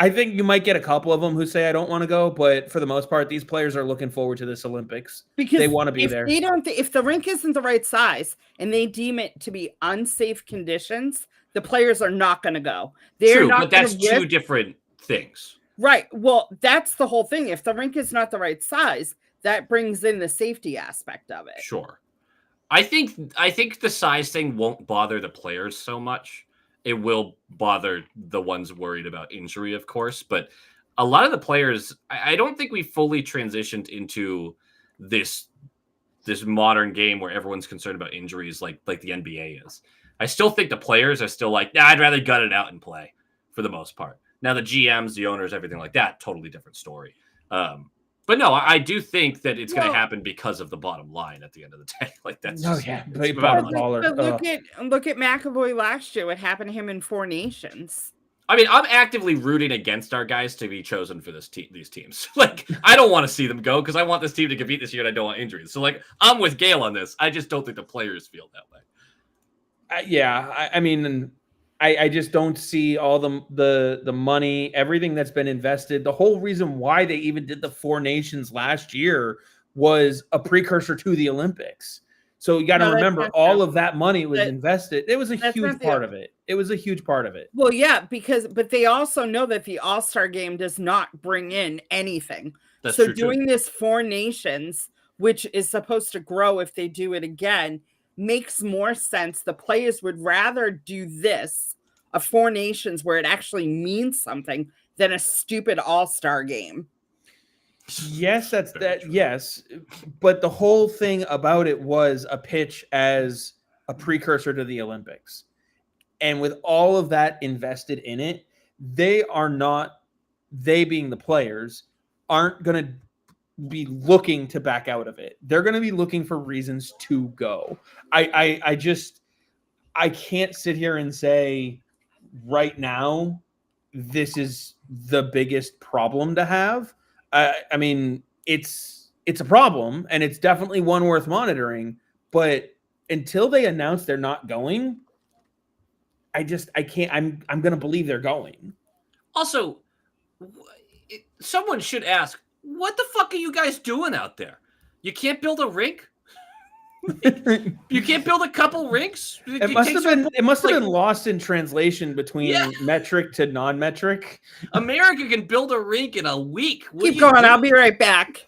I think you might get a couple of them who say I don't want to go, but for the most part, these players are looking forward to this Olympics because they want to be there. If the rink isn't the right size and they deem it to be unsafe conditions, the players are not going to go. True, but that's two different things. Right. Well, that's the whole thing. If the rink is not the right size, that brings in the safety aspect of it. Sure. I think the size thing won't bother the players so much. It will bother the ones worried about injury, of course. But a lot of the players, I don't think we fully transitioned into this modern game where everyone's concerned about injuries like the NBA is. I still think the players are still like, I'd rather gut it out and play for the most part. Now the GMs, the owners, everything like that, totally different story. But no, I do think that it's going to happen because of the bottom line at the end of the day. That's look at McAvoy last year. What happened to him in Four Nations? I mean, I'm actively rooting against our guys to be chosen for these teams. I don't want to see them go because I want this team to compete this year and I don't want injuries. So I'm with Gayle on this. I just don't think the players feel that way. I mean, I just don't see all the money, everything that's been invested. The whole reason why they even did the Four Nations last year was a precursor to the Olympics. So you got to No, that's remember not all true. of that money was That- invested. It was a that's huge not the- part of it. It was a huge part of it. Well, yeah, but they also know that the All-Star game does not bring in anything. That's so true, too. doing this Four Nations, which is supposed to grow if they do it again, makes more sense. The players would rather do this, a Four Nations where it actually means something, than a stupid All-Star game. Yes, that's Very that. true. Yes, but the whole thing about it was a pitch as a precursor to the Olympics, and with all of that invested in it, they are not. They being the players aren't going to be looking to back out of it. They're going to be looking for reasons to go. I just I can't sit here and say right now this is the biggest problem to have. I mean, it's a problem, and it's definitely one worth monitoring. But until they announce they're not going, I can't. I'm going to believe they're going. Also, someone should ask, what the fuck are you guys doing out there? You can't build a rink? You can't build a couple rinks? It must have been lost in translation between metric to non-metric. America can build a rink in a week. Keep going. I'll be right back.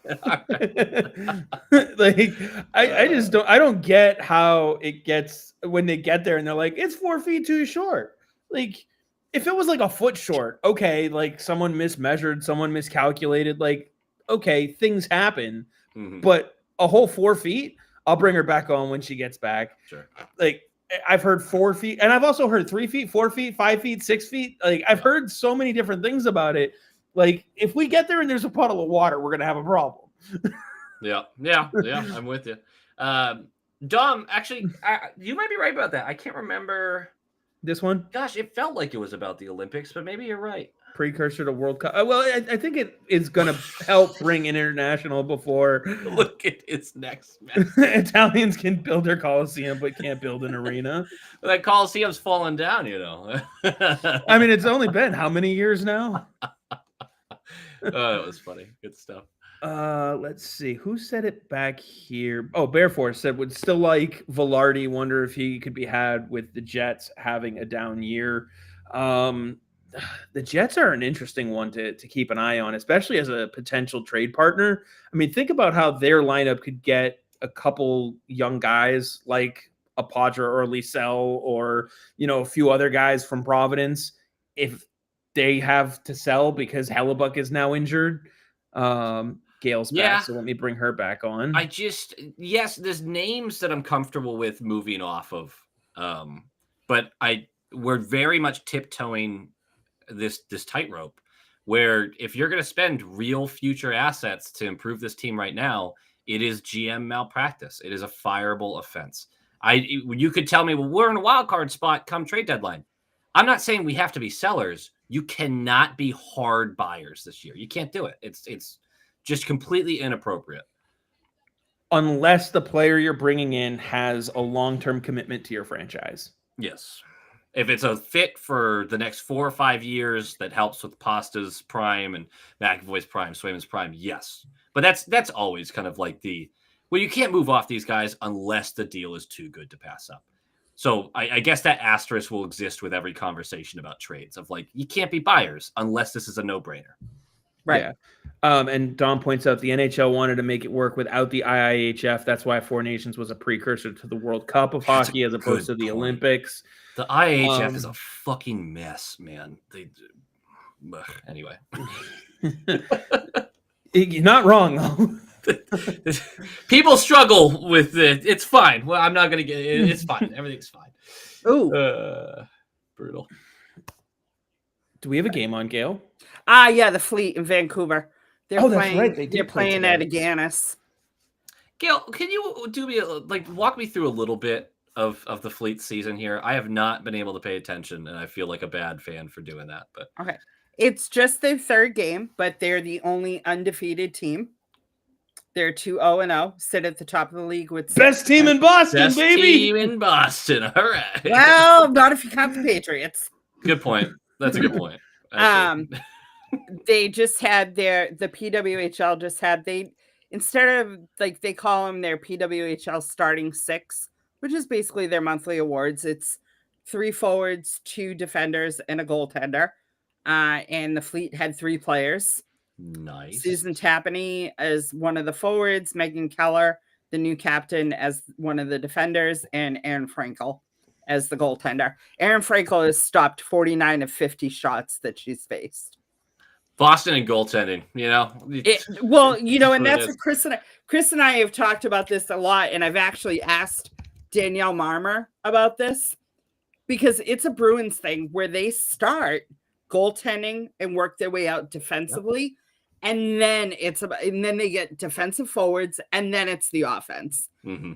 Like I just don't get how it gets when they get there and they're like, it's 4 feet too short. Like if it was like a foot short, okay, like someone mismeasured, someone miscalculated, like okay, things happen. Mhm. But a whole 4 feet, I'll bring her back on when she gets back. Sure. Like I've heard 4 feet, and I've also heard 3 feet, 4 feet, 5 feet, 6 feet. Like I've heard so many different things about it. Like if we get there and there's a puddle of water, we're gonna have a problem. Yeah, I'm with you. Dom, actually, you might be right about that. I can't remember. This one, Gosh, it felt like it was about the Olympics, but maybe you're right. precursor to World Cup. Well, I think it is gonna help bring in international before Look at his next match. Italians can build their Coliseum but can't build an arena. That Coliseum's falling down, you know. I mean, it's only been how many years now? That was funny. Good stuff. Let's see. Who said it back here? Oh, Bearforce said would still like Velarde. Wonder if he could be had with the Jets having a down year. The Jets are an interesting one to keep an eye on, especially as a potential trade partner. I mean, think about how their lineup could get a couple young guys like a Padre or a Liesel or, a few other guys from Providence if they have to sell because Hellebuck is now injured. Gale's back, so let me bring her back on. Yes, there's names that I'm comfortable with moving off of, but we're very much tiptoeing this tightrope where if you're going to spend real future assets to improve this team right now, it is GM malpractice. It is a fireable offense. You could tell me, well, we're in a wild card spot come trade deadline. I'm not saying we have to be sellers. You cannot be hard buyers this year. You can't do it. It's just completely inappropriate. Unless the player you're bringing in has a long-term commitment to your franchise. Yes. If it's a fit for the next 4 or 5 years that helps with Pasta's prime and McAvoy's prime, Swayman's prime, yes. But that's always kind of like you can't move off these guys unless the deal is too good to pass up. So I guess that asterisk will exist with every conversation about trades of like, you can't be buyers unless this is a no-brainer. Right. Yeah. And Don points out the NHL wanted to make it work without the IIHF. That's why Four Nations was a precursor to the World Cup of hockey as opposed to the Olympics. The IIHF is a fucking mess, man. Anyway. You're not wrong, though. People struggle with it. It's fine. Well, I'm not going to get it. It's fine. Everything's fine. Ooh. Brutal. Do we have a game on, Gayle? Yeah, the Fleet in Vancouver. They're that's playing, right. They're playing at Aganis. Gayle, can you walk me through a little bit of the Fleet season here? I have not been able to pay attention, and I feel like a bad fan for doing that. But okay, it's just their third game, but they're the only undefeated team. They're 2-0-0, sit at the top of the league with best team in Boston, best baby. Team in Boston. All right. Well, not if you count the Patriots. Good point. That's a good point. They just had the PWHL just had instead of like they call them their PWHL starting 6, which is basically their monthly awards. It's 3 forwards, 2 defenders, and a goaltender. And the Fleet had 3 players. Nice. Susan Tapany as one of the forwards, Megan Keller, the new captain, as one of the defenders, and Erin Frankel as the goaltender. Erin Frankel has stopped 49 of 50 shots that she's faced. Boston and goaltending, you know. Well, you know, and that's what Chris and I have talked about this a lot, and I've actually asked Danielle Marmer about this because it's a Bruins thing where they start goaltending and work their way out defensively, and then they get defensive forwards, and then it's the offense.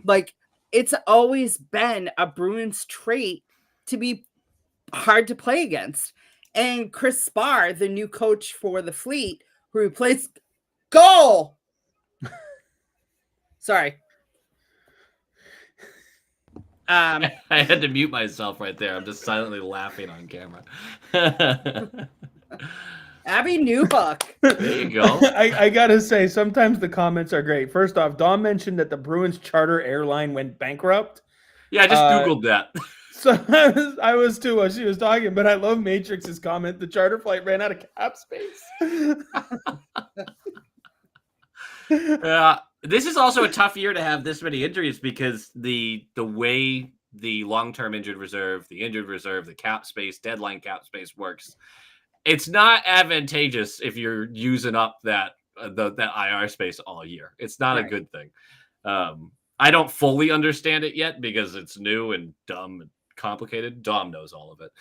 Like, it's always been a Bruins trait to be hard to play against. And Chris Spar, the new coach for the Fleet, who replaced goal. Sorry. I had to mute myself right there. I'm just silently laughing on camera. Abby Newhook. There you go. I gotta say, sometimes the comments are great. First off, Dom mentioned that the Bruins charter airline went bankrupt. Yeah, I just Googled that. So I was too while she was talking, but I love Matrix's comment. The charter flight ran out of cap space. This is also a tough year to have this many injuries because the way the long-term injured reserve, the injured reserve, the cap space, deadline cap space works, it's not advantageous if you're using up that IR space all year. It's not a good thing. I don't fully understand it yet because it's new and dumb and complicated. Dom knows all of it.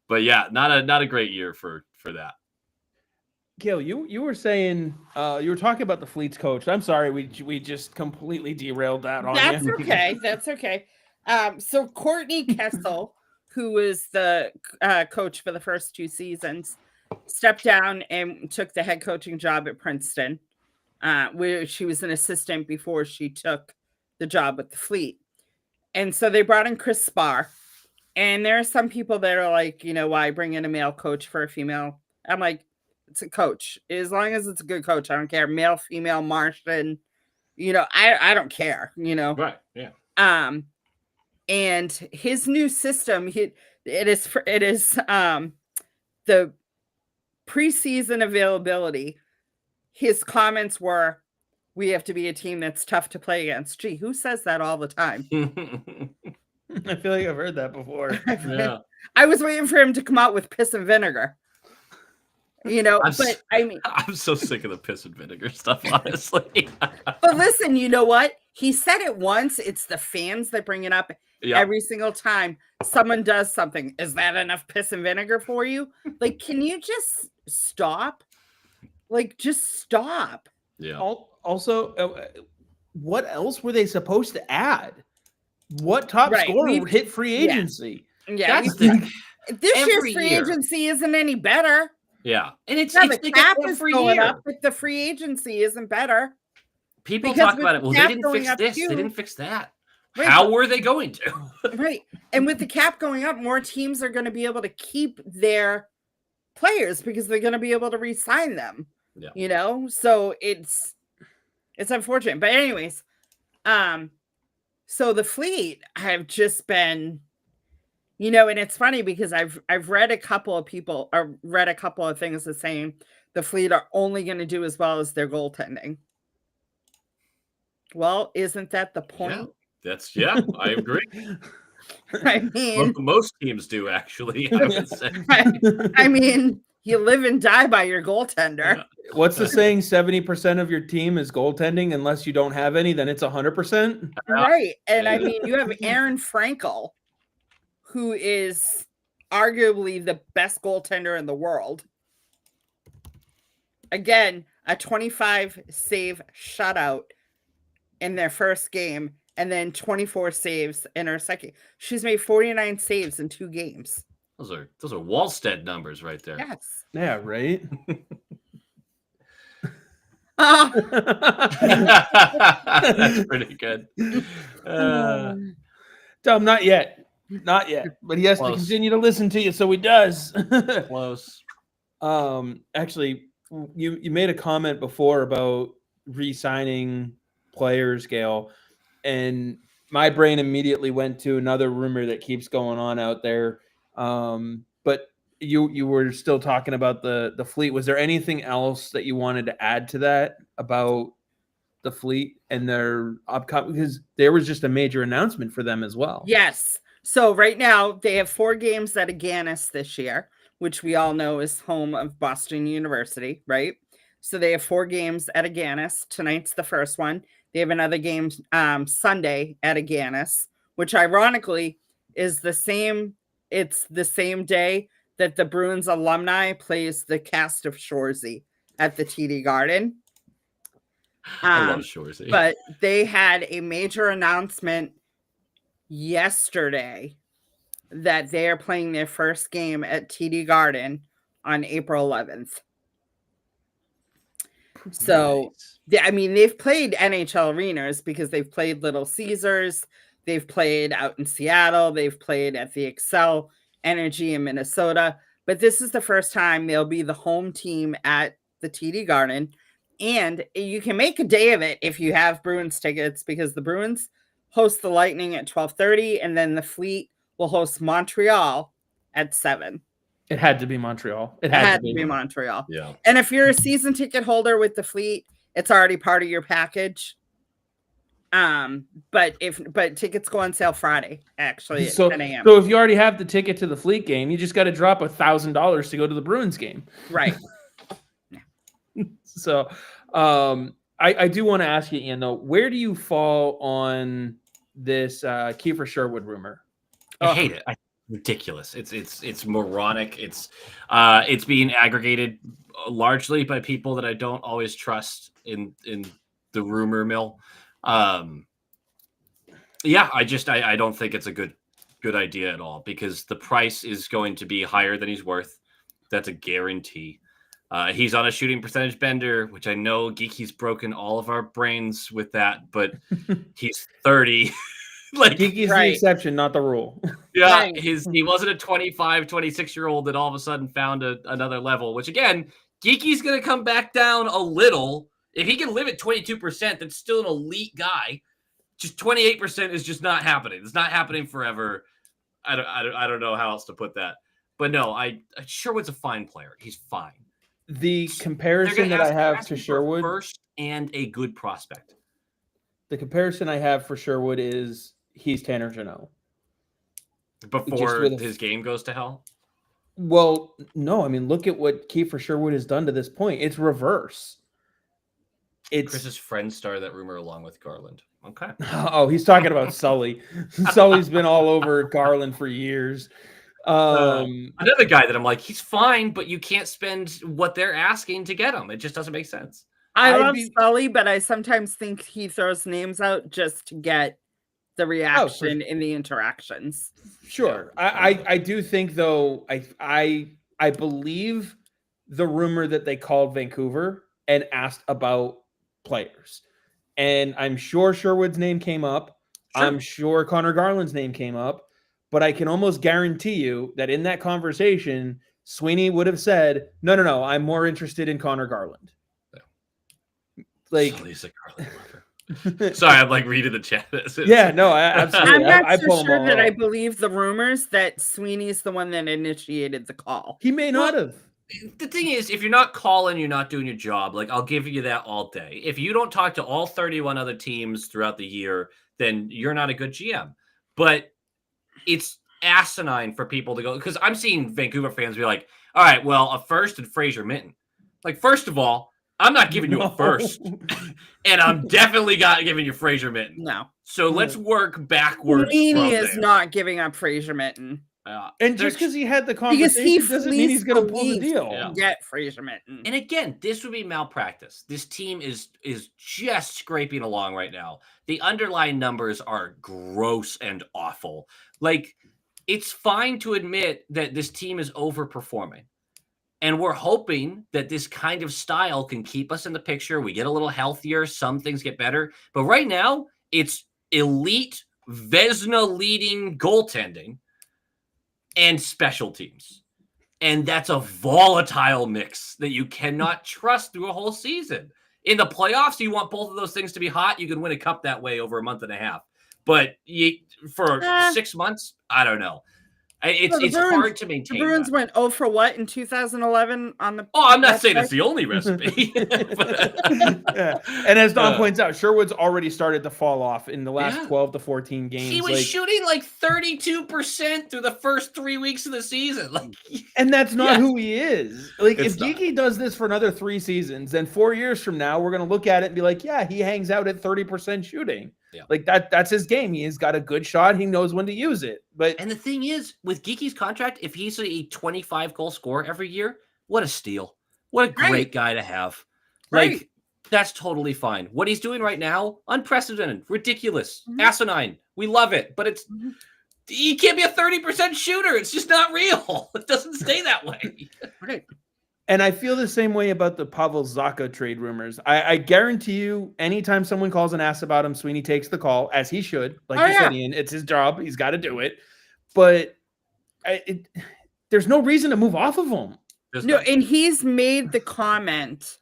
But yeah, not a great year for that. Gayle, you were saying you were talking about the Fleet's coach. I'm sorry, we just completely derailed that on That's you. okay. That's okay. So Courtney Kessel, who was the coach for the first 2 seasons, stepped down and took the head coaching job at Princeton, where she was an assistant before she took the job with the Fleet. And so they brought in Chris Spar. And there are some people that are like, you know, why bring in a male coach for a female? I'm like, it's a coach. As long as it's a good coach, I don't care. Male, female, Martian, you know, I don't care, you know. Right. Yeah. And his new system, it is the preseason availability. His comments were, we have to be a team that's tough to play against. Gee, who says that all the time? I feel like I've heard that before. Yeah. I was waiting for him to come out with piss and vinegar. You know, I'm so sick of the piss and vinegar stuff, honestly. But listen, you know what? He said it once. It's the fans that bring it up every single time someone does something. Is that enough piss and vinegar for you? Like, can you just stop? Like, just stop. Yeah. Also, what else were they supposed to add? What top scorer hit free agency? Yeah. That's this year's free agency isn't any better. Yeah. And it's the cap is going up, but the free agency isn't better. People talk about it. Well, they didn't fix this. They didn't fix that. Right. How were they going to? Right. And with the cap going up, more teams are going to be able to keep their players because they're going to be able to re-sign them. Yeah. You know? So it's unfortunate. But anyways, so the Fleet have just been, you know, and it's funny because I've read a couple of people or read a couple of things that saying the Fleet are only going to do as well as their goaltending. Well, isn't that the point? Yeah, I agree. I mean, most teams do actually. I would say. I mean, you live and die by your goaltender. Yeah. What's the saying? 70% of your team is goaltending. Unless you don't have any, then it's 100%. Right, and I mean, you have Erin Frankel, who is arguably the best goaltender in the world. Again, a 25 save shutout in their first game, and then 24 saves in her second. She's made 49 saves in 2 games. Those are Wallstead numbers right there. Yes. Yeah, right. That's pretty good. Tom, not yet. Not yet. But he has to continue to listen to you, so he does. Close. Actually, you made a comment before about re-signing players, Gayle, and my brain immediately went to another rumor that keeps going on out there. But you were still talking about the fleet. Was there anything else that you wanted to add to that about the fleet and their upcoming? Because there was just a major announcement for them as well. Yes. So right now they have 4 games at Agganis this year, which we all know is home of Boston University, right? So they have 4 games at Agganis. Tonight's the first one. They have another game Sunday at Agganis, which ironically is the same. It's the same day that the Bruins alumni plays the cast of Shoresy at the TD Garden. I love Shoresy. But they had a major announcement yesterday that they are playing their first game at TD Garden on April 11th. So, I mean, they've played NHL arenas because they've played Little Caesars. They've played out in Seattle. They've played at the Excel Energy in Minnesota. But this is the first time they'll be the home team at the TD Garden. And you can make a day of it if you have Bruins tickets, because the Bruins host the Lightning at 12:30, and then the Fleet will host Montreal at 7. It had to be Montreal. It had to be Montreal. Yeah. And if you're a season ticket holder with the Fleet, it's already part of your package. But tickets go on sale Friday, actually at 10 a.m. So if you already have the ticket to the Fleet game, you just got to drop $1,000 to go to the Bruins game. Right. So I do want to ask you, Ian, though, where do you fall on this Kiefer Sherwood rumor? I hate it. Ridiculous. It's moronic. It's being aggregated largely by people that I don't always trust in the rumor mill. Yeah, I don't think it's a good idea at all, because the price is going to be higher than he's worth. That's a guarantee. He's on a shooting percentage bender, which I know Geeky's broken all of our brains with that, but he's 30. Like, Geeky's the exception, not the rule. Yeah, right. He wasn't a 25, 26-year-old that all of a sudden found another level, which, again, Geeky's going to come back down a little. If he can live at 22%, that's still an elite guy. Just 28% is just not happening. It's not happening forever. I don't know how else to put that. But no, Sherwood's a fine player. He's fine. The comparison that I have to Sherwood, first and a good prospect. The comparison I have for Sherwood is he's Tanner Jeannot. Before his game goes to hell? Well, no. I mean, look at what Kiefer Sherwood has done to this point. It's reverse. Chris's friend started that rumor along with Garland. Okay. Oh, he's talking about Sully. Sully's been all over Garland for years. Another guy that I'm like, he's fine, but you can't spend what they're asking to get him. It just doesn't make sense. I love Sully, but I sometimes think he throws names out just to get the reaction in the interactions. Sure. I do think, though, I believe the rumor that they called Vancouver and asked about players. And I'm sure Sherwood's name came up. Sure. I'm sure Connor Garland's name came up. But I can almost guarantee you that in that conversation, Sweeney would have said, no, I'm more interested in Connor Garland. Yeah. Like, sorry, I'm like reading the chat. Yeah, no, absolutely. I'm not so sure that I believe the rumors that Sweeney's the one that initiated the call. He may not have. The thing is, if you're not calling, you're not doing your job. Like, I'll give you that all day. If you don't talk to all 31 other teams throughout the year, then you're not a good GM. But it's asinine for people to go, because I'm seeing Vancouver fans be like, all right, well, a first and Fraser Minton. Like, first of all, I'm not giving you a first, and I'm definitely not giving you Fraser Minton. No. So let's work backwards. Sweeney is not giving up Fraser Minton. And just because he had the conversation doesn't mean he's going to pull the deal. Get Fraser Minton. And again, this would be malpractice. This team is just scraping along right now. The underlying numbers are gross and awful. Like, it's fine to admit that this team is overperforming. And we're hoping that this kind of style can keep us in the picture. We get a little healthier. Some things get better. But right now, it's elite, Vezina leading goaltending and special teams. And that's a volatile mix that you cannot trust through a whole season. In the playoffs, you want both of those things to be hot. You can win a cup that way over a month and a half. But for 6 months, I don't know. It's hard to maintain. The Bruins went 0 for what in 2011 on the. Oh, I'm not saying it's the only recipe. Yeah. And as Don points out, Sherwood's already started to fall off in the last 12 to 14 games. He was shooting like 32% through the first 3 weeks of the season. And that's not who he is. Like, if Geeky does this for another 3 seasons, then 4 years from now, we're going to look at it and be like, yeah, he hangs out at 30% shooting. Yeah. Like that's his game. He's got a good shot. He knows when to use it. And the thing is, with Geeky's contract, if he's a 25 goal scorer every year, what a steal. What a great guy to have. Like, that's totally fine. What he's doing right now, unprecedented, ridiculous, asinine. We love it. But he can't be a 30% shooter. It's just not real. It doesn't stay that way. Right. And I feel the same way about the Pavel Zacha trade rumors. I guarantee you, anytime someone calls and asks about him, Sweeney takes the call, as he should. Like you said, Ian, it's his job. He's got to do it. But there's no reason to move off of him. And he's made the comment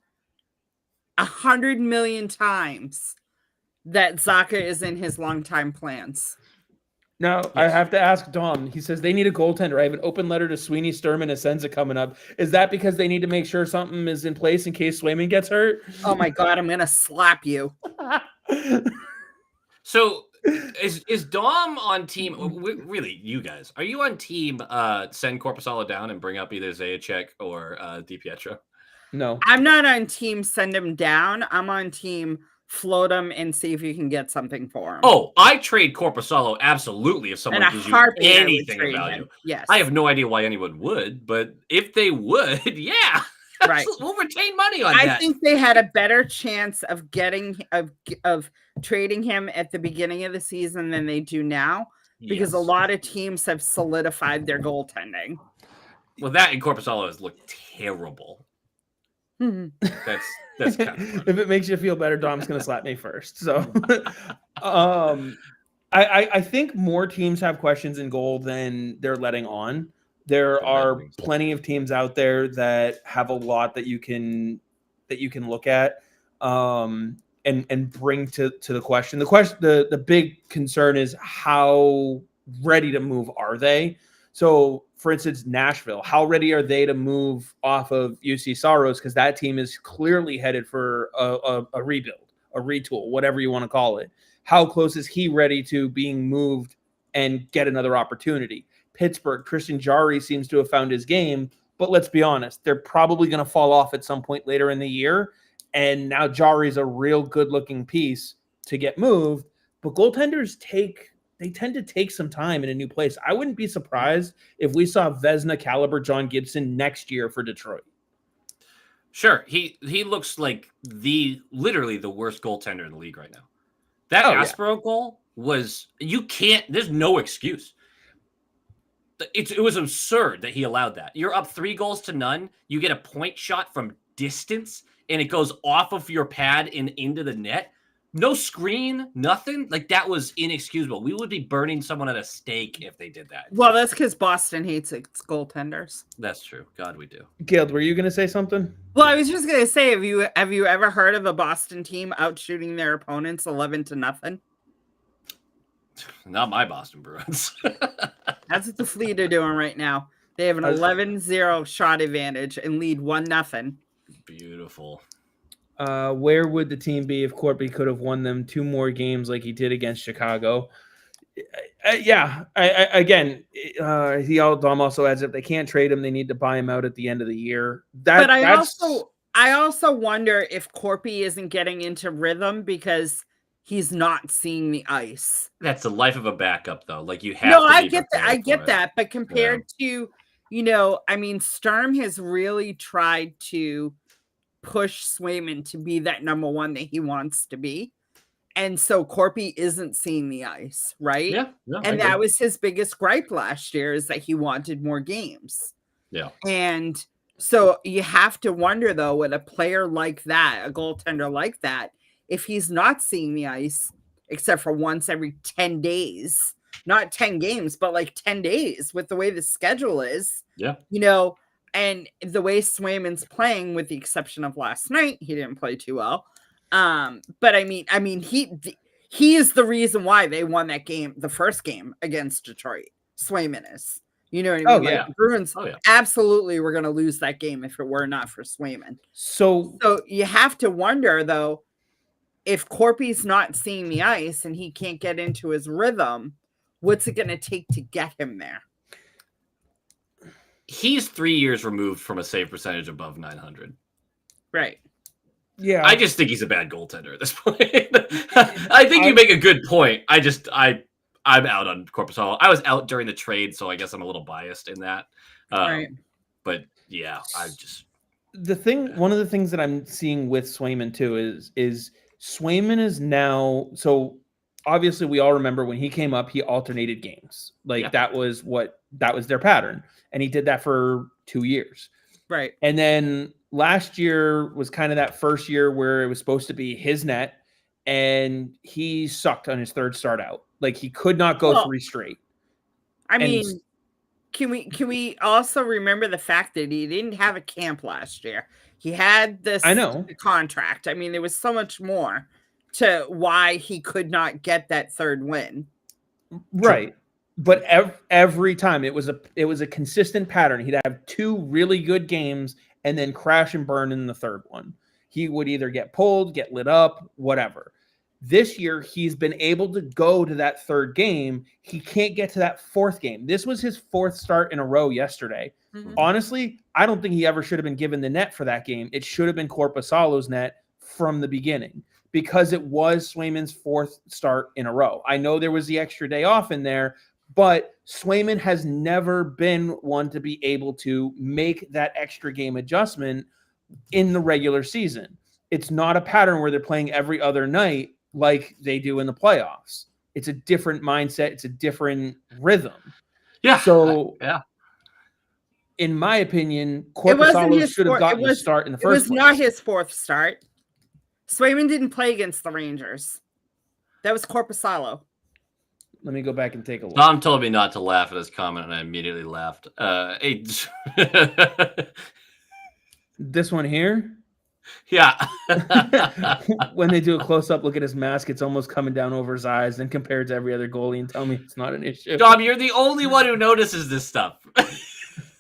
100 million times that Zacha is in his longtime plans. Now, I have to ask Dom. He says they need a goaltender. I have an open letter to Sweeney, Sturm, and Asenza coming up. Is that because they need to make sure something is in place in case Swayman gets hurt? Oh, my God. I'm going to slap you. So is Dom on team? Really, you guys, are you on team send Korpisalo down and bring up either Zajac or DiPietro? No. I'm not on team send him down. I'm on team float him and see if you can get something for him. Oh, I trade Korpisalo absolutely if someone gives you anything of value. Yes. I have no idea why anyone would, but if they would, yeah. Right. We'll retain money on that. I think they had a better chance of getting of trading him at the beginning of the season than they do now because a lot of teams have solidified their goaltending. Well, that and Korpisalo has looked terrible. That's kind of if it makes you feel better, Dom's going to slap me first. So I think more teams have questions in goal than they're letting on. There are plenty of teams out there that have a lot that you can look at and bring to the question. The big concern is how ready to move are they? So, for instance, Nashville, how ready are they to move off of UC Saros? Because that team is clearly headed for a rebuild, a retool, whatever you want to call it. How close is he ready to being moved and get another opportunity? Pittsburgh, Christian Jarry seems to have found his game, but let's be honest, they're probably going to fall off at some point later in the year. And now Jarry's a real good-looking piece to get moved. But goaltenders tend to take some time in a new place. I wouldn't be surprised if we saw Vezina caliber John Gibson next year for Detroit. Sure. He looks like literally the worst goaltender in the league right now. That Aspero goal was, there's no excuse. It was absurd that he allowed that. You're up 3-0. You get a point shot from distance and it goes off of your pad and into the net. No screen, nothing. Like, that was inexcusable. We would be burning someone at a stake if they did that. Well, that's because Boston hates its goaltenders. That's true. God, we do. Gail, were you going to say something? Well, I was just going to say, have you ever heard of a Boston team outshooting their opponents 11-0? Not my Boston Bruins. That's what the Fleet are doing right now. They have an 11-0 shot advantage and lead 1-0. Beautiful. Where would the team be if Corby could have won them 2 more games like he did against Chicago? Dom also adds if they can't trade him, they need to buy him out at the end of the year. I also wonder if Corby isn't getting into rhythm because he's not seeing the ice. That's the life of a backup, though. Like, you have. No, I get that. But compared to, Sturm has really tried to push Swayman to be that number one that he wants to be. And so Corby isn't seeing the ice, right? Yeah. And that was his biggest gripe last year, is that he wanted more games. Yeah. And so you have to wonder, though, with a player like that, a goaltender like that, if he's not seeing the ice, except for once every 10 days, not 10 games, but like 10 days with the way the schedule is, And the way Swayman's playing, with the exception of last night, he didn't play too well. But I mean, he is the reason why they won that game, the first game against Detroit. Swayman is. You know what I mean? Oh, Like, yeah. the Bruins Oh, yeah. absolutely were going to lose that game if it were not for Swayman. So you have to wonder, though, if Corpy's not seeing the ice and he can't get into his rhythm, what's it going to take to get him there? He's 3 years removed from a save percentage above 900. Right. yeah, I just think he's a bad goaltender at this point. I think you make a good point. I'm out on Korpisalo. I was out during the trade, so I guess I'm a little biased in that. Right. But yeah, one of the things that I'm seeing with Swayman too is Swayman is now, so obviously we all remember when he came up, he alternated games. Like that was their pattern. And he did that for 2 years. Right. And then last year was kind of that first year where it was supposed to be his net, and he sucked on his third start out. Like, he could not go 3 straight. I mean, can we also remember the fact that he didn't have a camp last year? He had this contract. I mean, there was so much more to why he could not get that third win. Right. But every time it was a consistent pattern. He'd have 2 really good games and then crash and burn in the third one. He would either get pulled, get lit up, whatever. This year, he's been able to go to that third game. He can't get to that fourth game. This was his 4th start in a row yesterday. Mm-hmm. Honestly, I don't think he ever should have been given the net for that game. It should have been Korpisalo's net from the beginning, because it was Swayman's 4th start in a row. I know there was the extra day off in there, but Swayman has never been one to be able to make that extra game adjustment in the regular season. It's not a pattern where they're playing every other night like they do in the playoffs. It's a different mindset. It's a different rhythm. Yeah. So, in my opinion, Korpisalo should have gotten the start in the first place. It was not his 4th start. Swayman didn't play against the Rangers. That was Korpisalo. Let me go back and take a look. Tom told me not to laugh at his comment, and I immediately laughed. This one here? Yeah. When they do a close-up look at his mask, it's almost coming down over his eyes, and compared to every other goalie, and tell me it's not an issue. Dom, you're the only one who notices this stuff.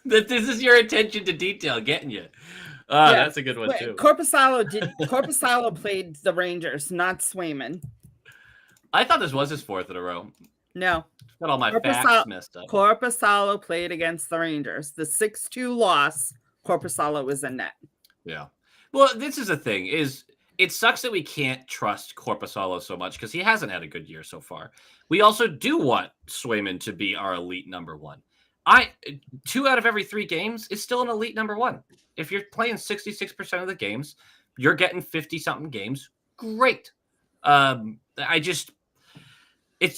That this is your attention to detail getting you. That's a good one, too. Korpisalo played the Rangers, not Swayman. I thought this was his 4th in a row. No. Got all my facts messed up. Korpisalo played against the Rangers. The 6-2 loss, Korpisalo was in net. Yeah. Well, this is the thing, is it sucks that we can't trust Korpisalo so much because he hasn't had a good year so far. We also do want Swayman to be our elite number 1. 2 out of every 3 games is still an elite number 1. If you're playing 66% of the games, you're getting 50-something games. Great.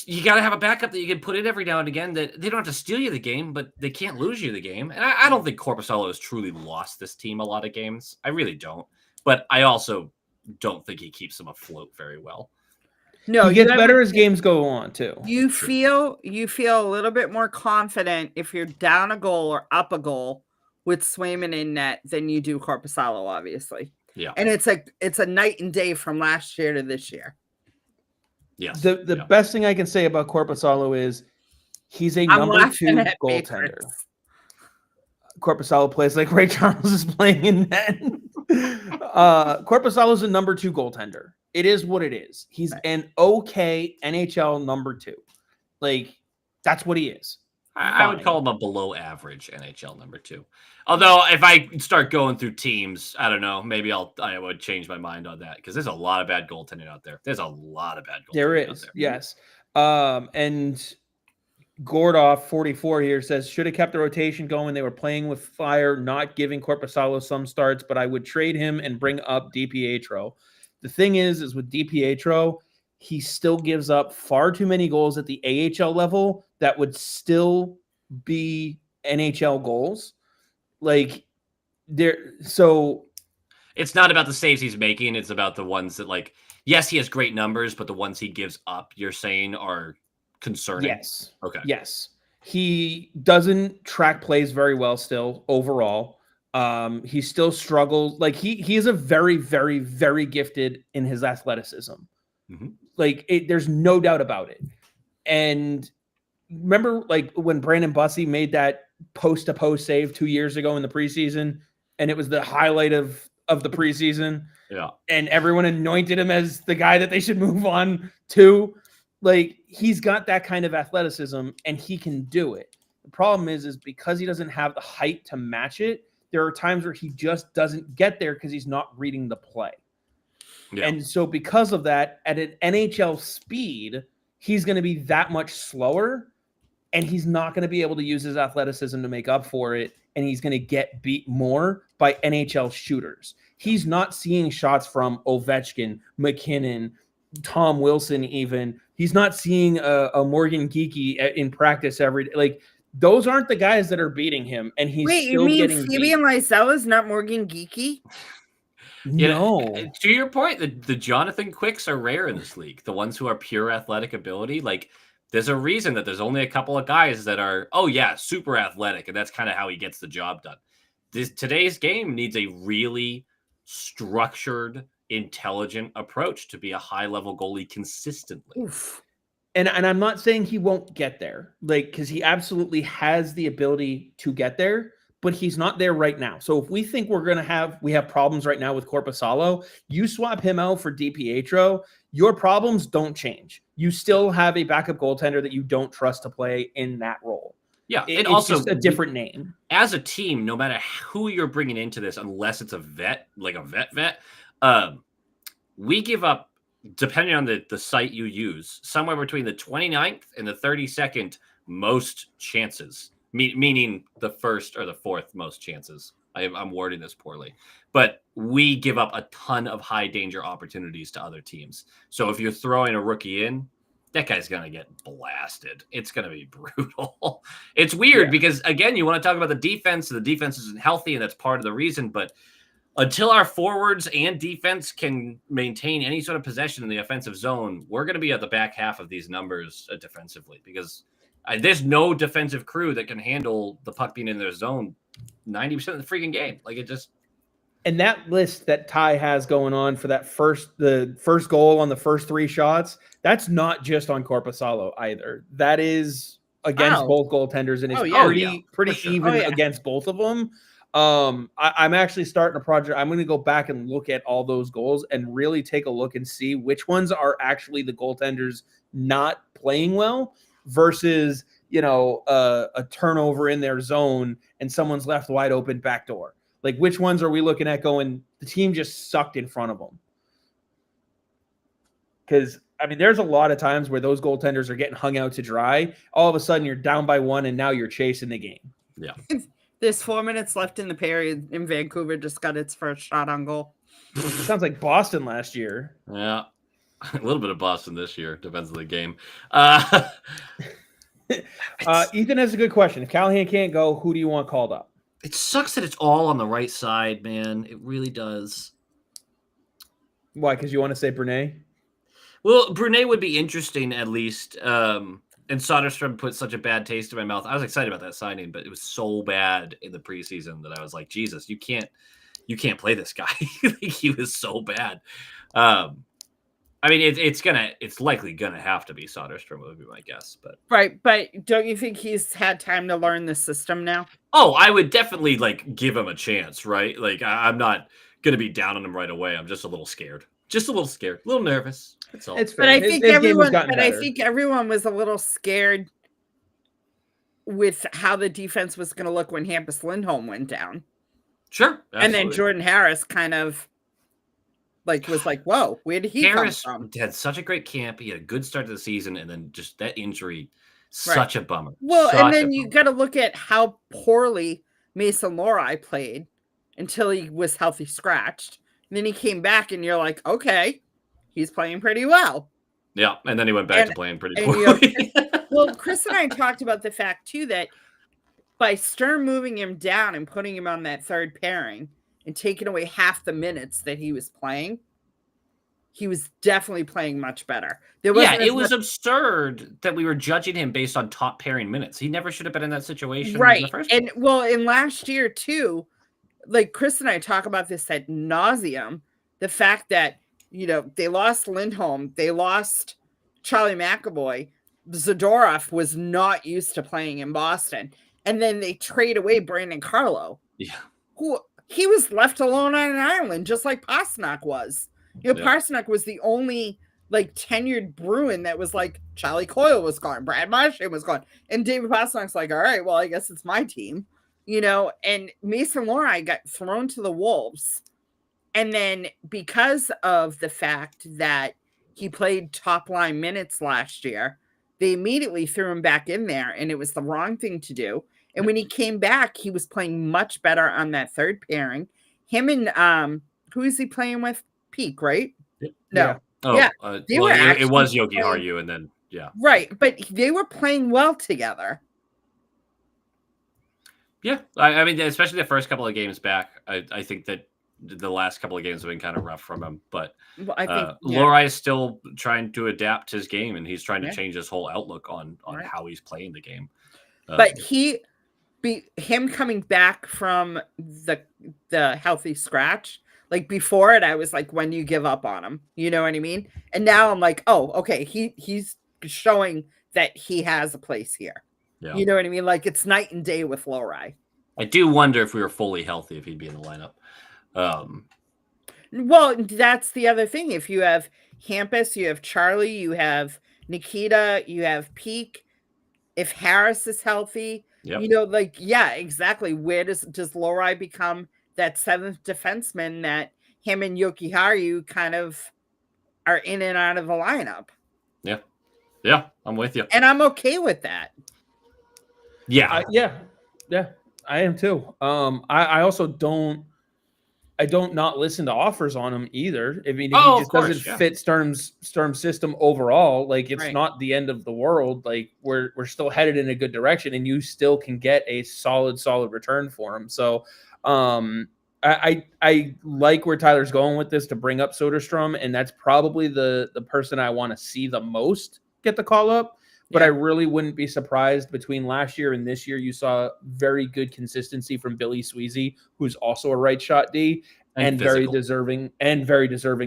You got to have a backup that you can put in every now and again, that they don't have to steal you the game, but they can't lose you the game. And I don't think Korpisalo has truly lost this team a lot of games. I really don't. But I also don't think he keeps them afloat very well. No, he gets better as games go on too. You feel a little bit more confident if you're down a goal or up a goal with Swayman in net than you do Korpisalo, obviously. Yeah. And it's a night and day from last year to this year. Yes. The best thing I can say about Korpisalo is he's a number 2 goaltender. Korpisalo plays like Ray Charles is playing in net. Korpisalo is a number 2 goaltender. It is what it is. He's an okay NHL number 2. Like, that's what he is. I would call him a below average NHL number 2. Although if I start going through teams, I don't know, maybe I would change my mind on that, because there's a lot of bad goaltending out there. There's a lot of bad goaltending there is, out there. Yes. And Gordoff 44 here says, should have kept the rotation going. They were playing with fire, not giving Korpisalo some starts, but I would trade him and bring up DiPietro. The thing is with DiPietro, he still gives up far too many goals at the AHL level that would still be NHL goals. Like, so it's not about the saves he's making. It's about the ones that, like, yes, he has great numbers, but the ones he gives up, you're saying, are concerning. Yes. Okay. Yes. He doesn't track plays very well still overall. He still struggles. Like he is a very, very, very gifted in his athleticism. Mm-hmm. Like there's no doubt about it. And remember, like when Brandon Bussey made that post-to-post save 2 years ago in the preseason, and it was the highlight of the preseason. Yeah. And everyone anointed him as the guy that they should move on to. Like he's got that kind of athleticism and he can do it. The problem is because he doesn't have the height to match it, there are times where he just doesn't get there because he's not reading the play. Yeah. And so because of that, at an NHL speed, he's going to be that much slower and he's not going to be able to use his athleticism to make up for it. And he's going to get beat more by NHL shooters. He's not seeing shots from Ovechkin, McKinnon, Tom Wilson even. He's not seeing a Morgan Geekie in practice every day. Like, those aren't the guys that are beating him, and he's still getting beat. Phoebe and Lysella's not Morgan Geekie? No. To your point, the Jonathan Quicks are rare in this league. The ones who are pure athletic ability, like there's a reason that there's only a couple of guys that are, super athletic, and that's kind of how he gets the job done. Today's game needs a really structured, intelligent approach to be a high-level goalie consistently. Oof. And I'm not saying he won't get there, like, because he absolutely has the ability to get there, but he's not there right now. So if we think we have problems right now with Korpisalo, you swap him out for DiPietro, your problems don't change. You still have a backup goaltender that you don't trust to play in that role. Yeah, it's also just a different name. As a team, no matter who you're bringing into this, unless it's a vet, like a vet, we give up, depending on the site you use, somewhere between the 29th and the 32nd most chances, meaning the first or the fourth most chances. I'm wording this poorly, but we give up a ton of high danger opportunities to other teams. So if you're throwing a rookie in, that guy's going to get blasted. It's going to be brutal. It's weird because, again, you want to talk about the defense. The defense isn't healthy, and that's part of the reason. But until our forwards and defense can maintain any sort of possession in the offensive zone, we're going to be at the back half of these numbers defensively because there's no defensive crew that can handle the puck being in their zone 90% of the freaking game. Like, it just... And that list that Ty has going on for the first goal on the first three shots, that's not just on Korpisalo either. That is against both goaltenders, and it's pretty even against both of them. I'm actually starting a project. I'm going to go back and look at all those goals and really take a look and see which ones are actually the goaltenders not playing well versus, a turnover in their zone and someone's left wide open back door. Like, which ones are we looking at going, the team just sucked in front of them? Because, there's a lot of times where those goaltenders are getting hung out to dry. All of a sudden, you're down by one, and now you're chasing the game. Yeah. There's 4 minutes left in the period, and Vancouver just got its first shot on goal. Sounds like Boston last year. Yeah. A little bit of Boston this year. Depends on the game. Ethan has a good question. If Callahan can't go, who do you want called up? It sucks that it's all on the right side, man. It really does. Why? Because you want to say Brunet? Well, Brunet would be interesting at least. And Soderstrom put such a bad taste in my mouth. I was excited about that signing, but it was so bad in the preseason that I was like, Jesus, you can't play this guy. He was so bad. It's likely gonna have to be Soderstrom would be my guess, but right. But don't you think he's had time to learn the system now? Oh, I would definitely give him a chance, right? Like I'm not gonna be down on him right away. I'm just a little scared, a little nervous. That's all. It's fair. But I think everyone was a little scared with how the defense was going to look when Hampus Lindholm went down. Sure, absolutely. And then Jordan Harris kind of was like, whoa, where did he come from? Had such a great camp. He had a good start to the season, and then just that injury, such a bummer. Well, and then you got to look at how poorly Mason Lohrei played until he was healthy scratched. And then he came back, and you're like, okay, he's playing pretty well. Yeah, and then he went back to playing pretty poorly. Well, Chris and I talked about the fact, too, that by Stern moving him down and putting him on that third pairing and taking away half the minutes that he was playing, he was definitely playing much better. It was absurd that we were judging him based on top pairing minutes. He never should have been in that situation. Right. In the first place. And last year, too, like Chris and I talk about this ad nauseum, the fact that, they lost Lindholm, they lost Charlie McAvoy, Zadorov was not used to playing in Boston. And then they trade away Brandon Carlo. Yeah. Who he was left alone on an island, just like Pastrnak was. Pastrnak was the only tenured Bruin that was like Charlie Coyle was gone, Brad Marchand was gone, and David Pastrnak's like, all right, well, I guess it's my team, and Mason Lohrei got thrown to the Wolves. And then because of the fact that he played top line minutes last year, they immediately threw him back in there, and it was the wrong thing to do. And when he came back, he was playing much better on that third pairing. Him and who is he playing with? Peak, right? No. Yeah. It was Yogi Haru, and then right, but they were playing well together. Yeah, I mean, especially the first couple of games back, I think that the last couple of games have been kind of rough from him. But I think Lohrei is still trying to adapt his game, and he's trying to change his whole outlook on how he's playing the game. But him coming back from the healthy scratch. Like before it, I was like, when do you give up on him? You know what I mean? And now I'm like, oh, okay. He's showing that he has a place here. Yeah. You know what I mean? Like it's night and day with Lohrei. I do wonder if we were fully healthy, if he'd be in the lineup. Well, that's the other thing. If you have Hampus, you have Charlie, you have Nikita, you have Peak. If Harris is healthy, exactly. Where does Lohrei become that seventh defenseman that him and Yoki Haru kind of are in and out of the lineup? Yeah, I'm with you. And I'm okay with that. Yeah. I am too. I also don't not listen to offers on him either. I mean, he just doesn't fit Sturm's system overall. Like it's not the end of the world. Like we're still headed in a good direction, and you still can get a solid return for him. So I like where Tyler's going with this to bring up Soderstrom, and that's probably the person I want to see the most get the call up. But I really wouldn't be surprised between last year and this year. You saw very good consistency from Billy Sweezy, who's also a right shot D and very deserving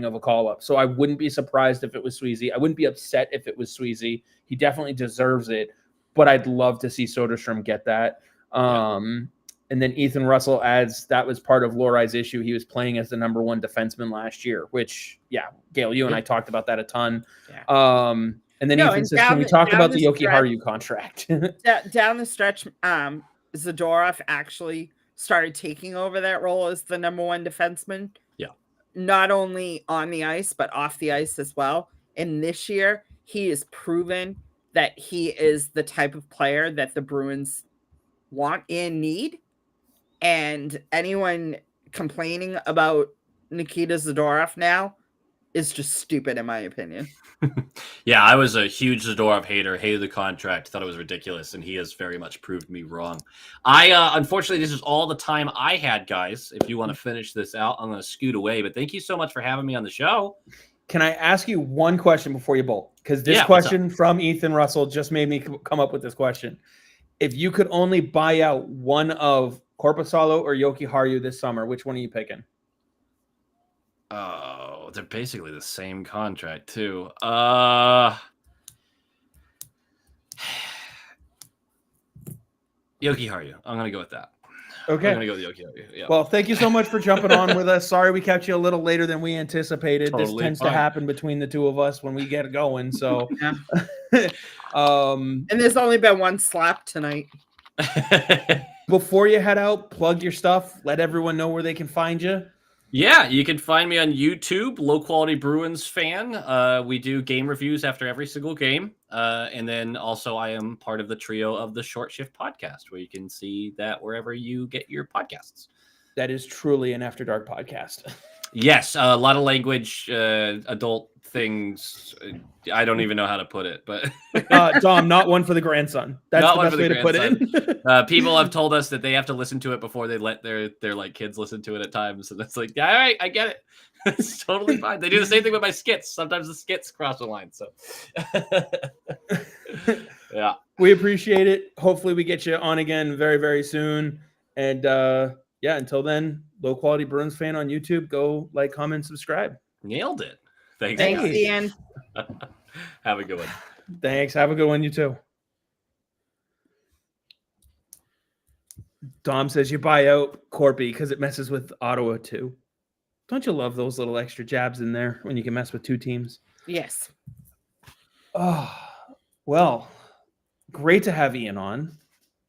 of a call up. So I wouldn't be surprised if it was Sweezy. I wouldn't be upset if it was Sweezy. He definitely deserves it, but I'd love to see Soderstrom get that. And then Ethan Russell adds that was part of Lohrai's issue. He was playing as the number one defenseman last year, which, Gayle, you and I talked about that a ton. Yeah. And then Ethan says, can we talk about the Yoki Haru contract? Down the stretch, Zadorov actually started taking over that role as the number one defenseman. Yeah. Not only on the ice, but off the ice as well. And this year, he has proven that he is the type of player that the Bruins want and need. And anyone complaining about Nikita Zadorov now is just stupid, in my opinion. Yeah, I was a huge Zadorov hater, hated the contract, thought it was ridiculous, and he has very much proved me wrong. Unfortunately, this is all the time I had, guys. If you want to finish this out, I'm going to scoot away. But thank you so much for having me on the show. Can I ask you one question before you bolt? Because this question from Ethan Russell just made me come up with this question. If you could only buy out one of Korpisalo or Yoki Haru this summer, which one are you picking? Oh, they're basically the same contract too. Yoki Haru. I'm gonna go with that. Okay. I'm gonna go with Yoki Haru. Yeah. Well, thank you so much for jumping on with us. Sorry we kept you a little later than we anticipated. Totally this tends fine. to happen between the two of us when we get going. So and there's only been one slap tonight. Before you head out, plug your stuff. Let everyone know where they can find you. Yeah, you can find me on YouTube, Low Quality Bruins Fan. We do game reviews after every single game. And then also I am part of the trio of the Short Shift podcast, where you can see that wherever you get your podcasts. That is truly an After Dark podcast. Yes, a lot of language, adult things. I don't even know how to put it, but Dom, not one for the grandson. That's not the best way to put it. People have told us that they have to listen to it before they let their like kids listen to it at times, and that's like, all right, I get it. It's totally fine. They do the same thing with my skits. Sometimes the skits cross the line. So, yeah, we appreciate it. Hopefully, we get you on again very, very soon. And yeah, until then, Low Quality Bruins Fan on YouTube. Go like, comment, subscribe. Nailed it. Thanks, Thanks, guys. Ian. Have a good one. Thanks. Have a good one, you too. Dom says you buy out Corpy because it messes with Ottawa too. Don't you love those little extra jabs in there when you can mess with two teams? Yes. Oh, well, great to have Ian on.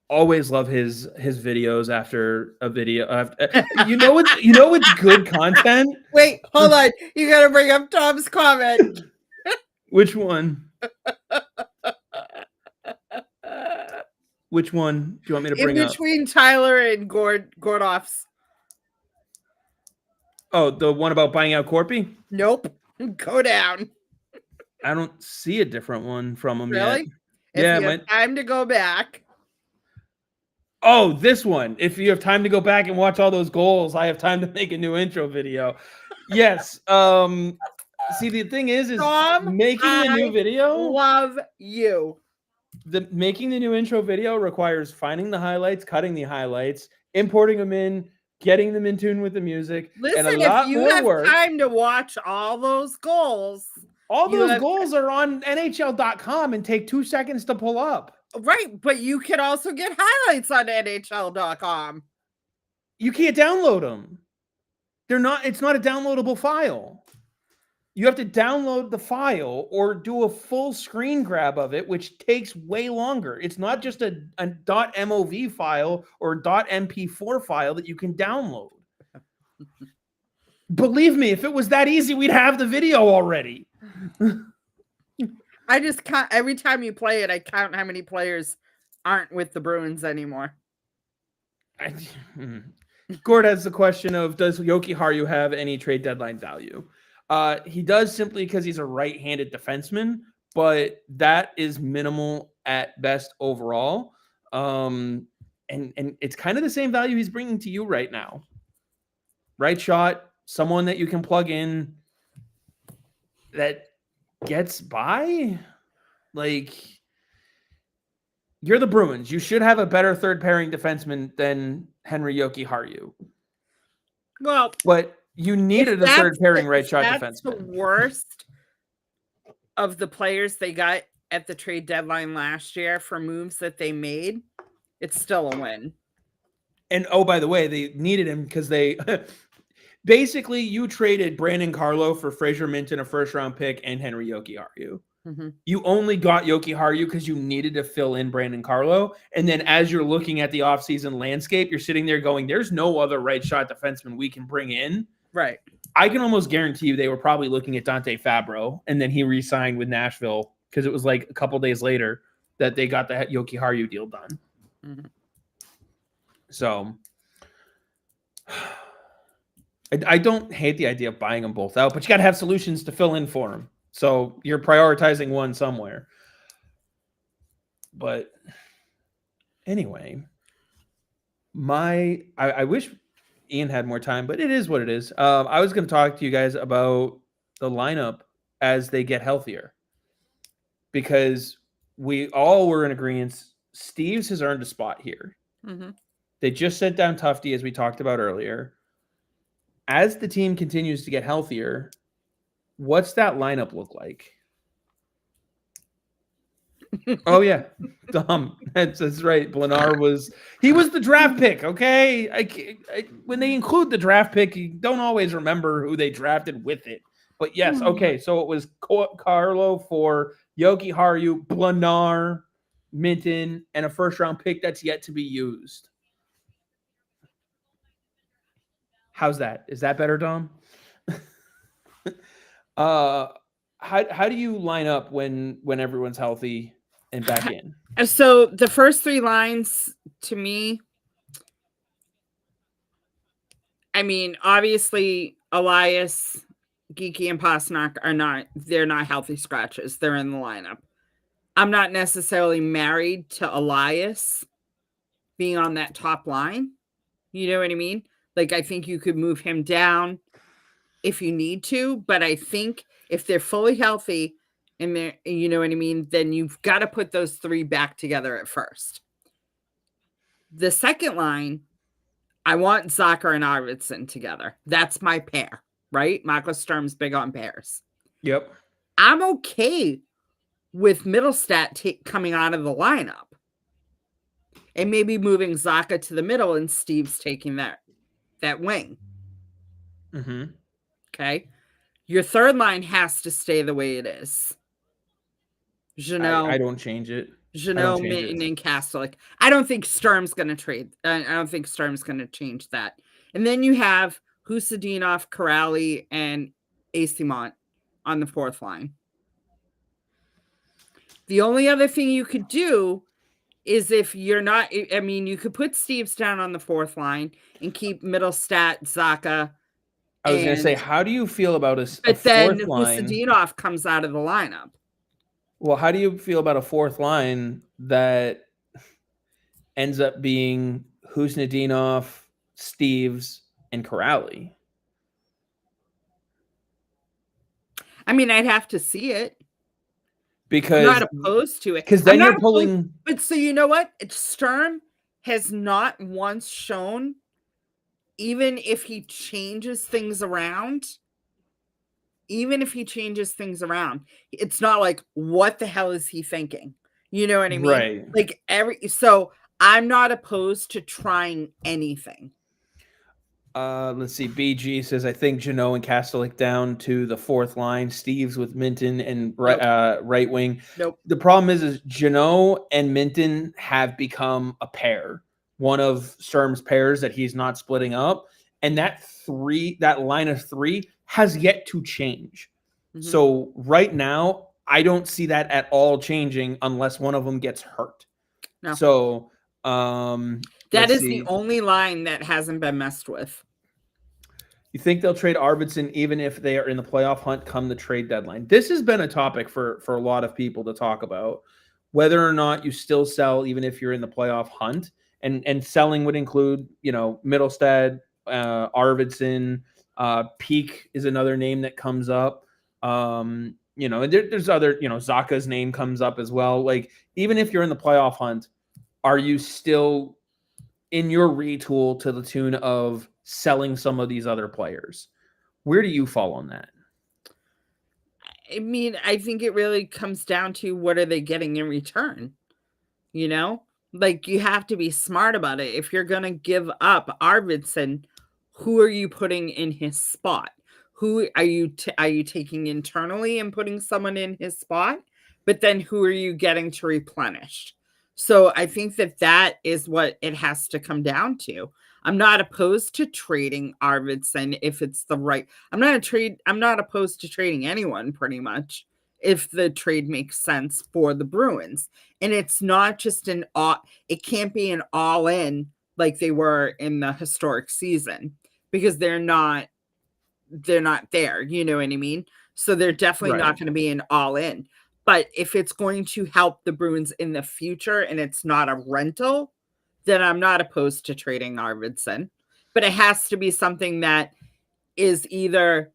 Always love his videos after a video. You know what's good content? Wait, hold on. You got to bring up Tom's comment. Which one? Which one do you want me to bring In up? between Tyler and Gordoff's. Oh, the one about buying out Corpy? Nope. Go down. I don't see a different one from him Really? yet. If Yeah, you have time to go back. Oh, this one. If you have time to go back and watch all those goals, I have time to make a new intro video. Yes. See, the thing is Tom, making a new video. Love you. Making the new intro video requires finding the highlights, cutting the highlights, importing them in, getting them in tune with the music. Listen, and a lot if you more have work. time to watch all those goals. All those goals are on NHL.com and take 2 seconds to pull up. Right, but you can also get highlights on NHL.com. You can't download them. It's not a downloadable file. You have to download the file or do a full screen grab of it, which takes way longer. It's not just a .mov file or .mp4 file that you can download. Believe me, if it was that easy, we'd have the video already. I just count every time you play it. I count how many players aren't with the Bruins anymore. Gord has the question of, does Yoki Haru have any trade deadline value? He does, simply because he's a right-handed defenseman, but that is minimal at best overall. And it's kind of the same value he's bringing to you right now. Right shot, someone that you can plug in that gets by. Like, you're the Bruins. You should have a better third pairing defenseman than Henry Yoki Haru. Well, but you needed a third pairing right shot defenseman. That's the worst of the players they got at the trade deadline last year for moves that they made. It's still a win. And oh, by the way, they needed him because they basically, you traded Brandon Carlo for Fraser Minton, a first-round pick, and Henry Yoki Haru. Mm-hmm. You only got Yoki Haru because you needed to fill in Brandon Carlo. And then as you're looking at the offseason landscape, you're sitting there going, there's no other right shot defenseman we can bring in. Right. I can almost guarantee you they were probably looking at Dante Fabro, and then he re-signed with Nashville because it was like a couple days later that they got the Yoki Haru deal done. Mm-hmm. So I don't hate the idea of buying them both out, but you got to have solutions to fill in for them. So you're prioritizing one somewhere. But anyway, I wish Ian had more time, but it is what it is. I was going to talk to you guys about the lineup as they get healthier, because we all were in agreement. Steves has earned a spot here. Mm-hmm. They just sent down Tufty, as we talked about earlier. As the team continues to get healthier, what's that lineup look like? Oh, yeah. That's right. Blenar was the draft pick, okay? When they include the draft pick, you don't always remember who they drafted with it. But yes, okay, so it was Carlo for Yoki Haru, Blenar, Minton, and a first-round pick that's yet to be used. How's that? Is that better, Dom? How do you line up when everyone's healthy and back in? So the first three lines, to me, I mean, obviously Elias, Geeky, and Pasternak they're not healthy scratches. They're in the lineup. I'm not necessarily married to Elias being on that top line. You know what I mean? Like, I think you could move him down if you need to, but I think if they're fully healthy and they're, you know what I mean, then you've got to put those three back together at first. The second line, I want Zucker and Arvidsson together. That's my pair, right? Marcus Sturm's big on pairs. Yep. I'm okay with Middlestat coming out of the lineup and maybe moving Zaka to the middle and Steve's taking that wing. Mm-hmm. Okay. Your third line has to stay the way it is. I don't change it. Janelle, Minton, and Kastelik. I don't think Sturm's going to trade. I don't think Sturm's going to change that. And then you have Husadinov, Corrali, and Asimont on the fourth line. The only other thing you could do is if you're not, I mean, you could put Steve's down on the fourth line and keep Middlestat, Zaka. I was going to say, how do you feel about a But then fourth line? Husadinov comes out of the lineup. Well, how do you feel about a fourth line that ends up being Husadinov, Steves, and Corrali? I mean, I'd have to see it. Because I'm not opposed to it. Because then you're pulling. But so you know what? Sturm has not once shown, even if he changes things around, it's not like, what the hell is he thinking? You know what I mean? Right. Like so I'm not opposed to trying anything. Let's see. BG says, I think Jeannot and Kastelik down to the fourth line. Steves with Minton and right wing. Nope. The problem is Jeannot and Minton have become a pair. One of Sturm's pairs that he's not splitting up. And that line of three has yet to change. Mm-hmm. So right now, I don't see that at all changing unless one of them gets hurt. No. So that is the only line that hasn't been messed with. You think they'll trade Arvidsson even if they are in the playoff hunt come the trade deadline? This has been a topic for a lot of people to talk about, whether or not you still sell even if you're in the playoff hunt. And selling would include, Middlestat, Arvidsson, Peak is another name that comes up. There's other, Zaka's name comes up as well. Like, even if you're in the playoff hunt, are you still in your retool to the tune of selling some of these other players? Where do you fall on that? I mean, I think it really comes down to what are they getting in return? Like, you have to be smart about it. If you're going to give up Arvidsson, who are you putting in his spot? Who are you taking internally and putting someone in his spot? But then who are you getting to replenish? So I think that is what it has to come down to. I'm not opposed to trading Arvidsson if it's the right. I'm not opposed to trading anyone pretty much if the trade makes sense for the Bruins. And it's not just it can't be an all in like they were in the historic season because they're not there. You know what I mean? So they're definitely not going to be an all in. But if it's going to help the Bruins in the future and it's not a rental, then I'm not opposed to trading Arvidsson. But it has to be something that is either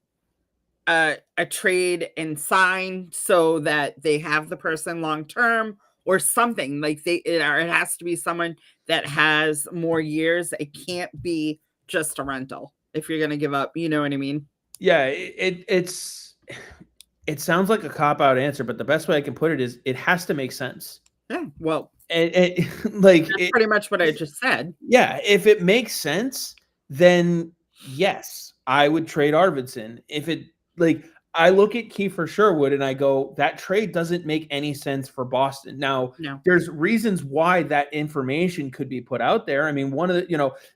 a trade and sign so that they have the person long term or something. Like it has to be someone that has more years. It can't be just a rental if you're going to give up. You know what I mean? Yeah, it sounds like a cop-out answer, but the best way I can put it is it has to make sense. Yeah, well, that's pretty much what I just said. Yeah, if it makes sense, then yes, I would trade Arvidsson. If it I look at Kiefer Sherwood and I go, that trade doesn't make any sense for Boston. Now, There's reasons why that information could be put out there. I mean,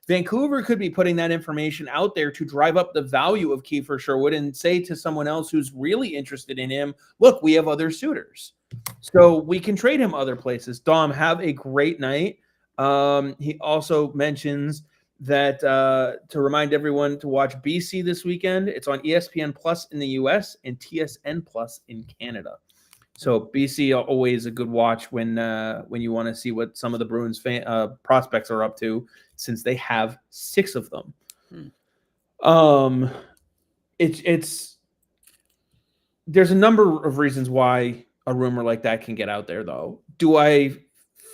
Vancouver could be putting that information out there to drive up the value of Kiefer Sherwood and say to someone else who's really interested in him, look, we have other suitors. So we can trade him other places. Dom, have a great night. He also mentions that to remind everyone to watch BC this weekend. It's on ESPN Plus in the US and TSN Plus in Canada. So BC always a good watch when you want to see what some of the Bruins prospects are up to, since they have 6 of them. There's a number of reasons why a rumor like that can get out there, though. Do I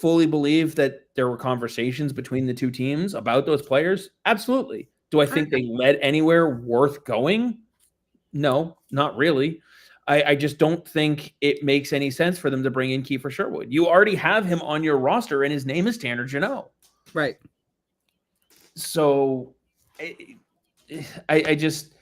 fully believe that there were conversations between the two teams about those players? Absolutely. Do I think they led anywhere worth going? No, not really. I just don't think it makes any sense for them to bring in Kiefer Sherwood. You already have him on your roster, and his name is Tanner Jeannot. Right. So I just,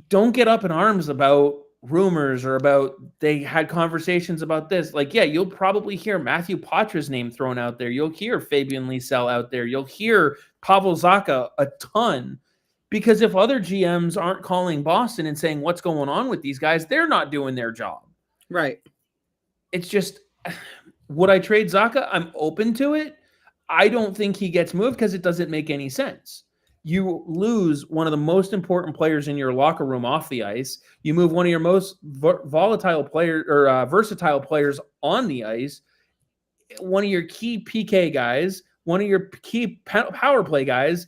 don't get up in arms about rumors or about they had conversations about this. Like, yeah, you'll probably hear Matthew Poitras's name thrown out there. You'll hear Fabian Lysell out there. You'll hear Pavel Zacha a ton. Because if other GMs aren't calling Boston and saying what's going on with these guys, they're not doing their job. Right. It's just, would I trade Zacha? I'm open to it. I don't think he gets moved because it doesn't make any sense. You lose one of the most important players in your locker room off the ice. You move one of your most volatile players or versatile players on the ice. One of your key PK guys, one of your key power play guys,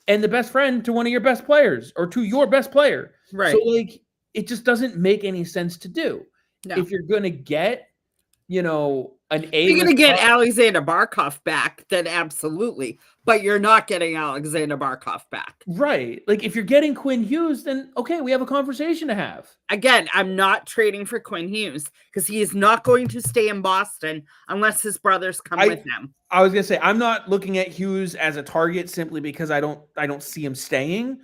and the best friend to one of your best players or to your best player. Right. So, like, it just doesn't make any sense to do. No. If you're going to get, an A. You're going to get Alexander Barkov back, then absolutely. But you're not getting Alexander Barkov back. Right. Like, if you're getting Quinn Hughes, then, okay, we have a conversation to have. Again, I'm not trading for Quinn Hughes because he is not going to stay in Boston unless his brothers come with him. I was going to say, I'm not looking at Hughes as a target simply because I don't see him staying.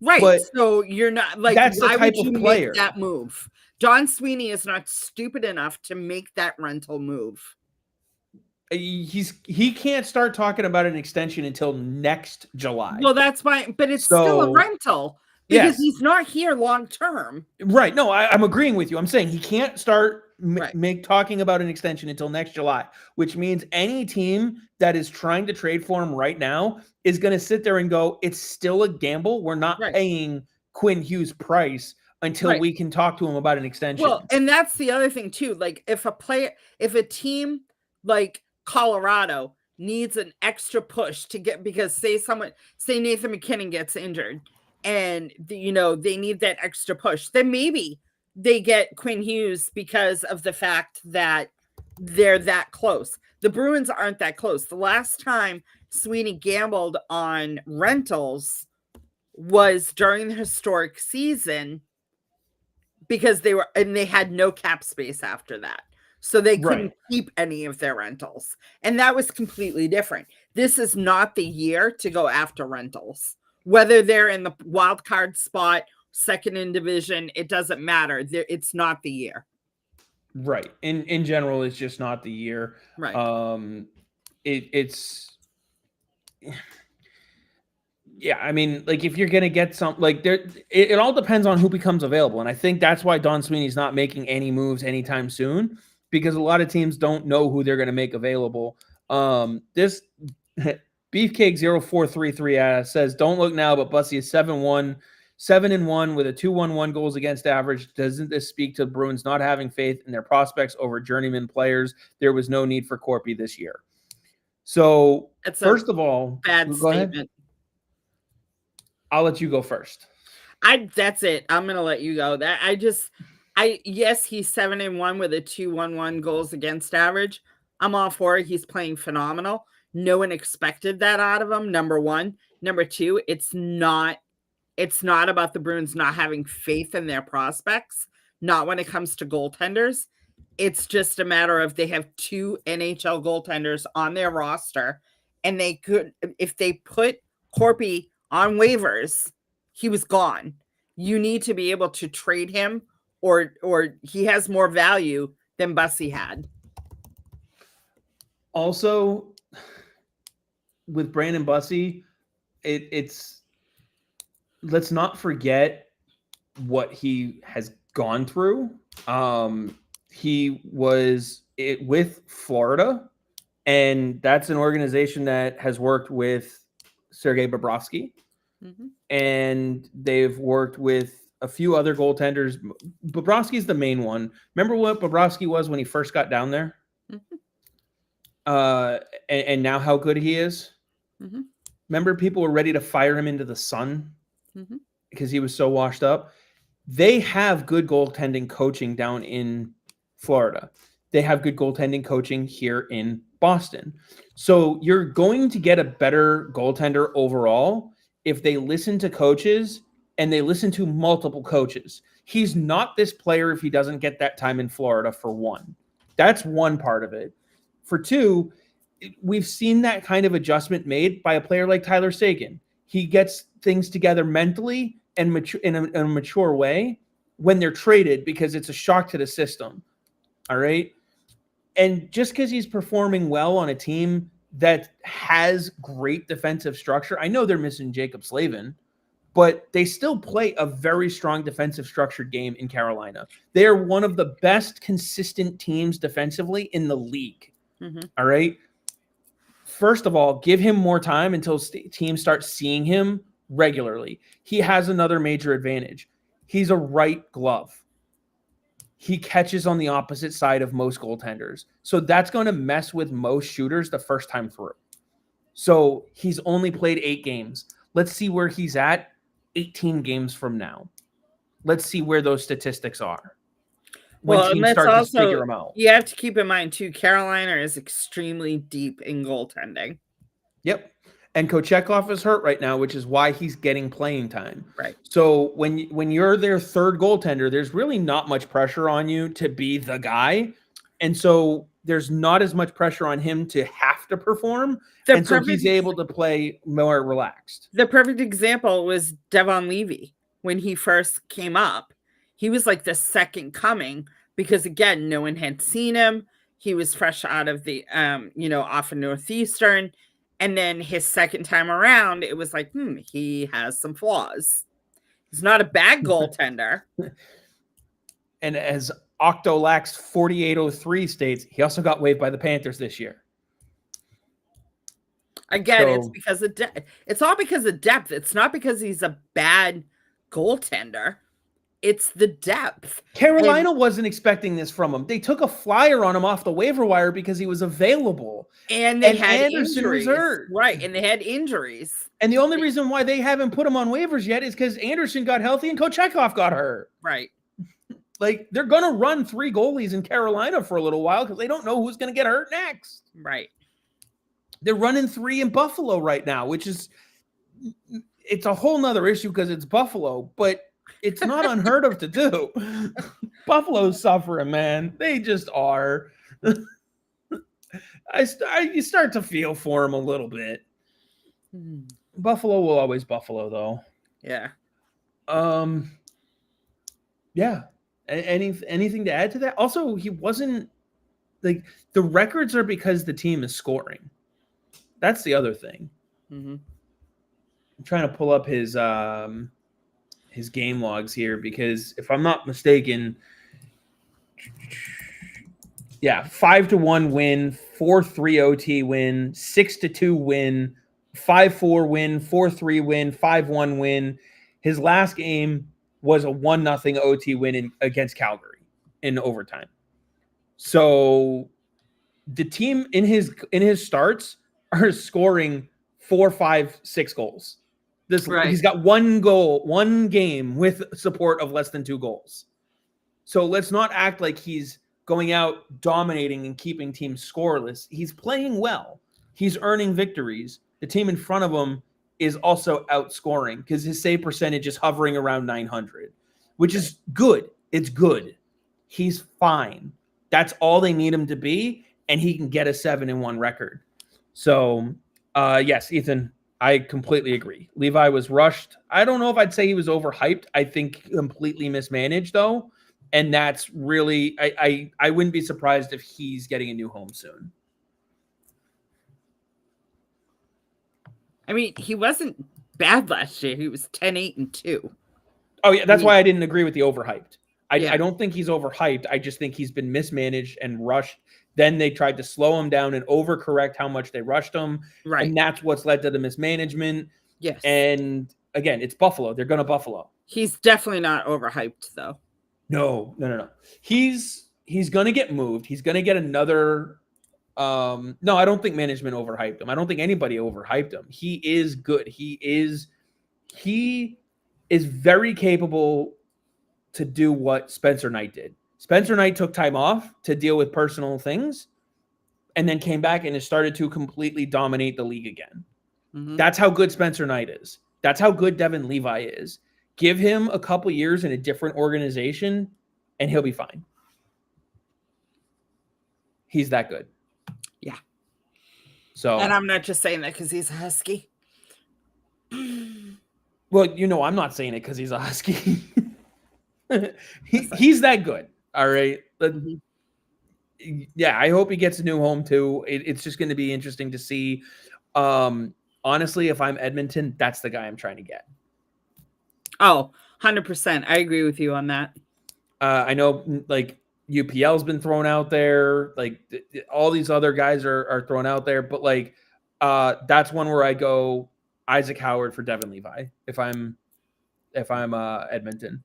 Right. But so you're not like, that's why the type would you of player. make that move? Don Sweeney is not stupid enough to make that rental move. He can't start talking about an extension until next July. Well, that's fine, but it's still a rental because he's not here long term. Right. No, I'm agreeing with you. I'm saying he can't start talking about an extension until next July, which means any team that is trying to trade for him right now is going to sit there and go, it's still a gamble. We're not paying Quinn Hughes price until we can talk to him about an extension. Well, and that's the other thing too. Like if a team like Colorado needs an extra push to get, because say Nathan McKinnon gets injured and they need that extra push, then maybe they get Quinn Hughes because of the fact that they're that close. The Bruins aren't that close. The last time Sweeney gambled on rentals was during the historic season because they had no cap space after that. So they couldn't keep any of their rentals. And that was completely different. This is not the year to go after rentals. Whether they're in the wild card spot, second in division, it doesn't matter. It's not the year. Right. In general, it's just not the year. Right. It's yeah, I mean, like if you're gonna get some, like it all depends on who becomes available, and I think that's why Don Sweeney's not making any moves anytime soon, because a lot of teams don't know who they're gonna make available. This Beefcake 0433 says, "Don't look now, but Bussy is 7-1 with a 2.11 goals against average. Doesn't this speak to Bruins not having faith in their prospects over journeyman players? There was no need for Corpy this year." So first of all, bad statement. I'll let you go first. That's it. I'm gonna let you go. Yes, he's 7-1 with a 2.11 goals against average. I'm all for it. He's playing phenomenal. No one expected that out of him. Number one. Number two, it's not about the Bruins not having faith in their prospects. Not when it comes to goaltenders. It's just a matter of they have two NHL goaltenders on their roster, and they could, if they put Corpy on waivers, he was gone. You need to be able to trade him, or he has more value than Bussy had. Also, with Brandon Bussy, it's let's not forget what he has gone through. He was with Florida, and that's an organization that has worked with Sergei Bobrovsky, and they've worked with a few other goaltenders. Bobrovsky's the main one. Remember what Bobrovsky was when he first got down there? And now how good he is? Remember people were ready to fire him into the sun because he was so washed up? They have good goaltending coaching down in Florida. they have good goaltending coaching here in Boston. So you're going to get a better goaltender overall if they listen to coaches and they listen to multiple coaches. He's not this player if he doesn't get that time in Florida, for one. That's one part of it. For two, we've seen that kind of adjustment made by a player like Tyler Seguin. He gets things together mentally and in a mature way when they're traded, because it's a shock to the system. All right. And just because he's performing well on a team that has great defensive structure, I know they're missing Jacob Slavin, but they still play a very strong defensive structured game in Carolina. They are one of the best consistent teams defensively in the league. Mm-hmm. All right. First of all, give him more time until teams start seeing him regularly. He has another major advantage. He's a right glove. He catches on the opposite side of most goaltenders. So that's going to mess with most shooters the first time through. So he's only played 8 games. Let's see where he's at 18 games from now. Let's see where those statistics are. When teams start to figure them out. You have to keep in mind, too, Carolina is extremely deep in goaltending. Yep. And Kochetkov is hurt right now, which is why he's getting playing time. Right. So when you're their third goaltender, there's really not much pressure on you to be the guy. And so there's not as much pressure on him to have to perform. So he's able to play more relaxed. The perfect example was Devon Levy. When he first came up, he was like the second coming because, again, no one had seen him. He was fresh out of the, off of Northeastern. And then his second time around, it was like, he has some flaws. He's not a bad goaltender. And as Octolax 4803 states, he also got waived by the Panthers this year. Again, it's because of it's all because of depth. It's not because he's a bad goaltender. It's the depth. Carolina wasn't expecting this from him. They took a flyer on him off the waiver wire because he was available. And they had Anderson injuries. Was hurt. Right, and they had injuries. And the only reason why they haven't put him on waivers yet is because Anderson got healthy and Kochetkov got hurt. Right. Like, they're going to run 3 goalies in Carolina for a little while because they don't know who's going to get hurt next. Right. They're running 3 in Buffalo right now, which is – it's a whole nother issue because it's Buffalo, but – it's not unheard of to do. Buffalo's suffering, man. They just are. You start to feel for them a little bit. Buffalo will always Buffalo, though. Yeah. Yeah. Anything to add to that? Also, he wasn't like the records are because the team is scoring. That's the other thing. Mm-hmm. I'm trying to pull up his game logs here because if I'm not mistaken, 5-1 win, 4-3 OT win, 6-2 win, 5-4 win, 4-3 win, 5-1 win. His last game was a 1-0 OT win against Calgary in overtime. So the team in his starts are scoring 4, 5, 6 goals. He's got 1 game with support of less than 2 goals. So let's not act like he's going out dominating and keeping teams scoreless. He's playing well. He's earning victories. The team in front of him is also outscoring because his save percentage is hovering around 900, which is good. It's good. He's fine. That's all they need him to be, and he can get a 7-1 record. So, yes, Ethan, I completely agree. Levi was rushed. I don't know if I'd say he was overhyped. I think completely mismanaged, though. And that's really, I wouldn't be surprised if he's getting a new home soon. I mean, he wasn't bad last year. He was 10-8-2. Oh, yeah. That's why I didn't agree with the overhyped. I don't think he's overhyped. I just think he's been mismanaged and rushed. Then they tried to slow him down and overcorrect how much they rushed him. Right. And that's what's led to the mismanagement. Yes. And again, it's Buffalo. They're going to Buffalo. He's definitely not overhyped, though. No. He's going to get moved. He's going to get another. No, I don't think management overhyped him. I don't think anybody overhyped him. He is good. He is very capable to do what Spencer Knight did. Spencer Knight took time off to deal with personal things and then came back and has started to completely dominate the league again. Mhm. That's how good Spencer Knight is. That's how good Devin Levi is. Give him a couple years in a different organization and he'll be fine. He's that good. Yeah. So, And I'm not just saying that because he's a Husky. well, I'm not saying it because he's a Husky. He's that good. All right. But Mhm. yeah, I hope he gets a new home too. It's just going to be interesting to see. Honestly, if I'm Edmonton, that's the guy I'm trying to get. Oh, 100%. I agree with you on that. I know like UPL's been thrown out there. Like all these other guys are thrown out there. But like that's one where I go Isaac Howard for Devin Levi if I'm Edmonton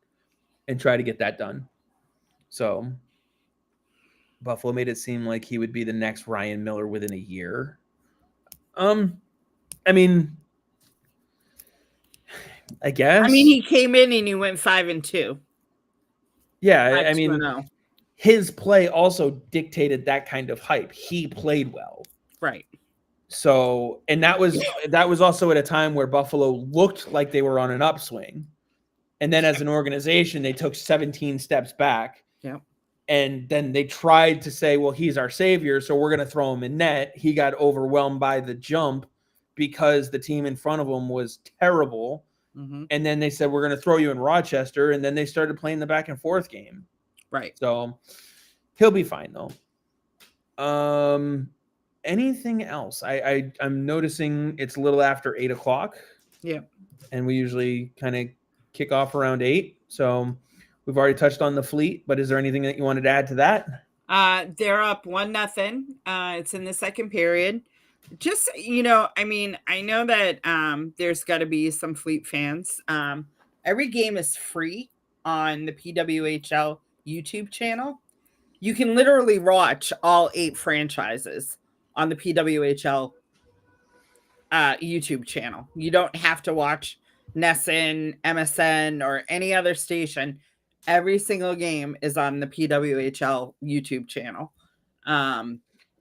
and try to get that done. So Buffalo made it seem like he would be the next Ryan Miller within a year. I mean, I guess. I mean, he came in and he went 5-2. Yeah, I mean, 5-2-0. his play also dictated that kind of hype. He played well. Right. So, and that was also at a time where Buffalo looked like they were on an upswing. And then as an organization, they took 17 steps back. Yeah. And then they tried to say, well, he's our savior, so we're going to throw him in net. He got overwhelmed by the jump because the team in front of him was terrible. Mm-hmm. And then they said, we're going to throw you in Rochester. And then they started playing the back and forth game. Right. So he'll be fine, though. Anything else? I'm noticing it's a little after 8 o'clock. Yeah. And we usually kind of kick off around 8. So we've already touched on the Fleet, but is there anything that you wanted to add to that? They're up 1-0. It's in the second period. Just, I mean, I know that there's got to be some Fleet fans. Every game is free on the PWHL YouTube channel. You can literally watch all 8 franchises on the PWHL YouTube channel. You don't have to watch NESN, MSN, or any other station. Every single game is on the PWHL YouTube channel.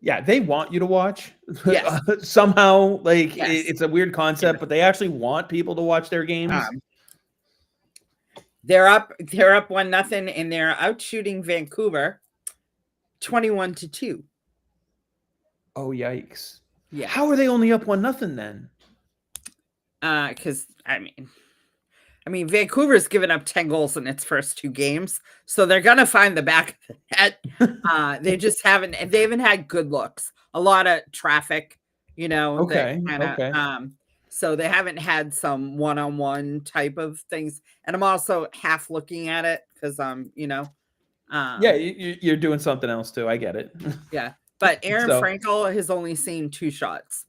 Yeah, they want you to watch. Yes. Somehow, like Yes. it's a weird concept, but they actually want people to watch their games. They're up 1-0, and they're out shooting Vancouver 21-2. Oh, yikes. Yeah. How are they only up 1-0 then? Because I mean, Vancouver's given up 10 goals in its first 2 games, so they're gonna find the back of the net. They just haven't had good looks. A lot of traffic, Okay. Okay. So they haven't had some one-on-one type of things. And I'm also half looking at it because yeah, you're doing something else too. I get it. Yeah, but Aaron Frankel has only seen 2 shots.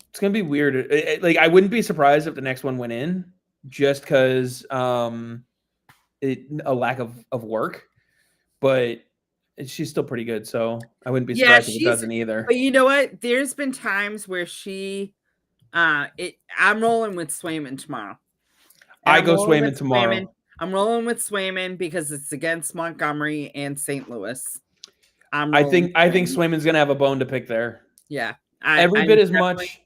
It's gonna be weird. Like I wouldn't be surprised if the next one went in, just because a lack of work. But she's still pretty good, so I wouldn't be surprised if it doesn't either. But you know what? There's been times where I'm rolling with Swayman tomorrow. I go Swayman tomorrow. I'm rolling with Swayman because it's against Montgomery and St. Louis. I think Swayman's gonna have a bone to pick there. Yeah, every bit as much.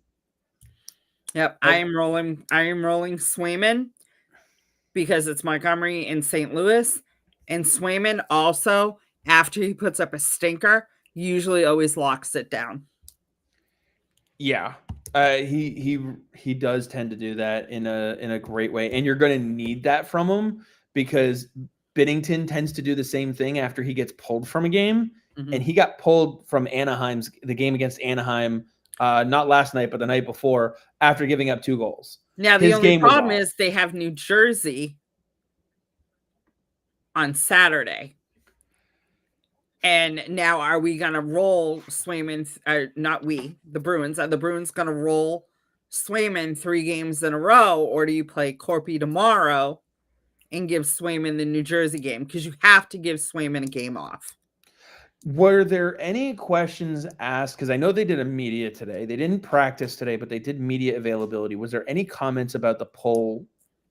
Yep, I am rolling Swayman because it's Montgomery and St. Louis, and Swayman also, after he puts up a stinker, usually always locks it down. Yeah, he does tend to do that in a great way, and you're going to need that from him because Binnington tends to do the same thing after he gets pulled from a game, and he got pulled from the game against Anaheim. Not last night, but the night before, after giving up 2 goals. Now, the only problem is they have New Jersey on Saturday. And now are we going to roll Swayman? Not we, the Bruins. Are the Bruins going to roll Swayman 3 games in a row? Or do you play Corpy tomorrow and give Swayman the New Jersey game? Because you have to give Swayman a game off. Were there any questions asked? Because I know they did a media today. They didn't practice today, but they did media availability. Was there any comments about the pull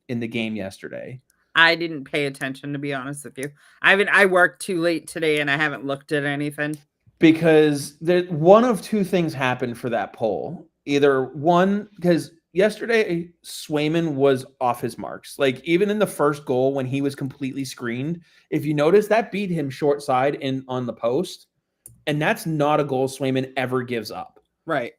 in the game yesterday? I didn't pay attention, to be honest with you. I worked too late today and I haven't looked at anything. Because one of two things happened for that poll. Either one, because yesterday Swayman was off his marks. Like even in the first goal when he was completely screened, if you notice that beat him short side on the post, and that's not a goal Swayman ever gives up. Right.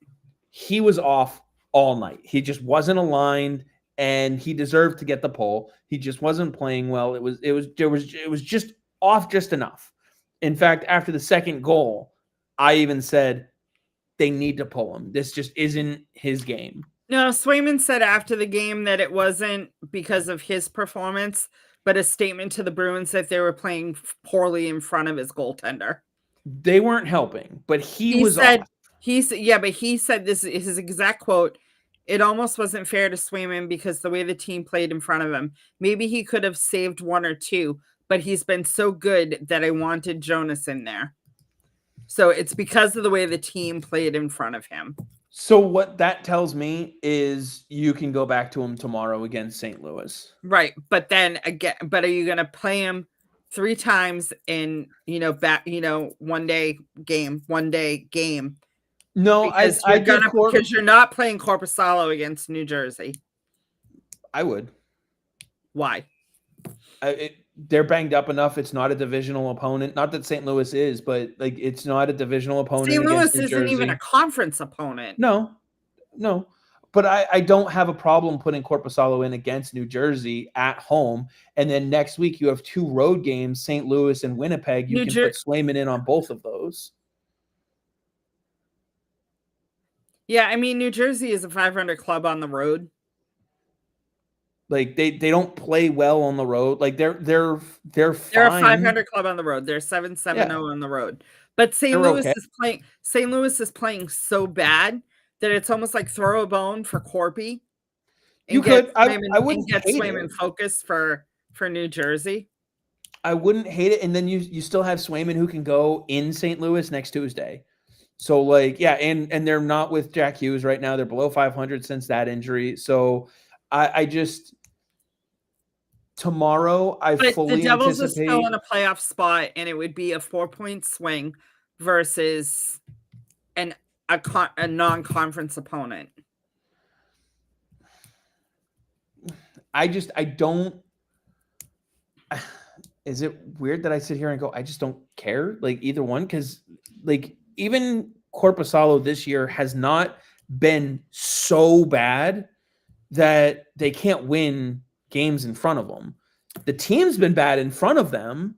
He was off all night. He just wasn't aligned, and he deserved to get the poll. He just wasn't playing well. It was just off just enough. In fact, after the second goal, I even said they need to pull him. This just isn't his game. No, Swayman said after the game that it wasn't because of his performance, but a statement to the Bruins that they were playing poorly in front of his goaltender. They weren't helping, but he was said, off. He said this is his exact quote. It almost wasn't fair to Swayman because the way the team played in front of him. Maybe he could have saved one or two, but he's been so good that I wanted Jonas in there. So it's because of the way the team played in front of him. So what that tells me is you can go back to him tomorrow against St. Louis. Right. But then again, are you going to play him 3 times in, one day game? No, because you're not playing Korpisalo against New Jersey. I would. Why? They're banged up enough. It's not a divisional opponent. Not that St. Louis is, but like it's not a divisional opponent. St. Louis isn't even a conference opponent. No. But I don't have a problem putting Korpisalo in against New Jersey at home. And then next week you have 2 road games, St. Louis and Winnipeg. You can put Swayman in on both of those. Yeah, I mean, New Jersey is a 500 club on the road. Like they don't play well on the road. Like they're fine. They're a 500 club on the road. They're 7-7-0 on the road. But St. Louis is playing so bad that it's almost like throw a bone for Corpy. You could. I wouldn't get hate Swayman focused for New Jersey. I wouldn't hate it. And then you still have Swayman who can go in St. Louis next Tuesday. So like, yeah, and they're not with Jack Hughes right now. They're below 500 since that injury. So I just tomorrow fully the Devils anticipate... are still in a playoff spot, and it would be a 4-point swing versus a non-conference opponent. I don't. Is it weird that I sit here and go, I just don't care? Like either one, because like even Korpisalo this year has not been so bad that they can't win games in front of them. The team's been bad in front of them.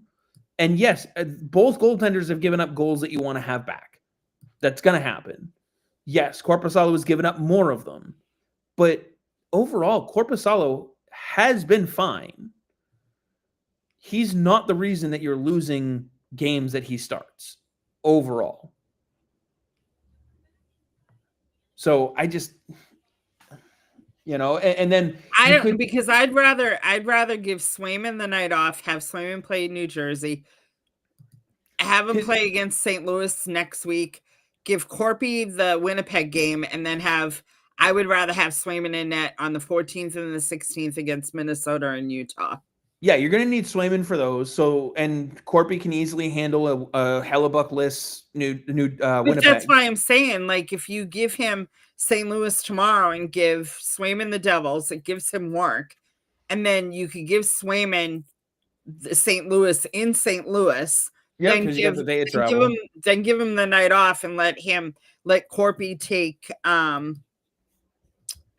And yes, both goaltenders have given up goals that you want to have back. That's going to happen. Yes, Korpisalo has given up more of them. But overall, Korpisalo has been fine. He's not the reason that you're losing games that he starts overall. So I just... and then because I'd rather give Swayman the night off, have Swayman play New Jersey, have him play against St. Louis next week, give Corpy the Winnipeg game, and then I would rather have Swayman in net on the 14th and the 16th against Minnesota and Utah. Yeah, you're going to need Swayman for those. So, and Corpy can easily handle a Hellebuck-less new Winnipeg. That's why I'm saying, like, if you give him St. Louis tomorrow and give Swayman the Devils, it gives him work. And then you could give Swayman the St. Louis in St. Louis. Yeah, because you have the day of travel. Then give him the night off and let Corpy take.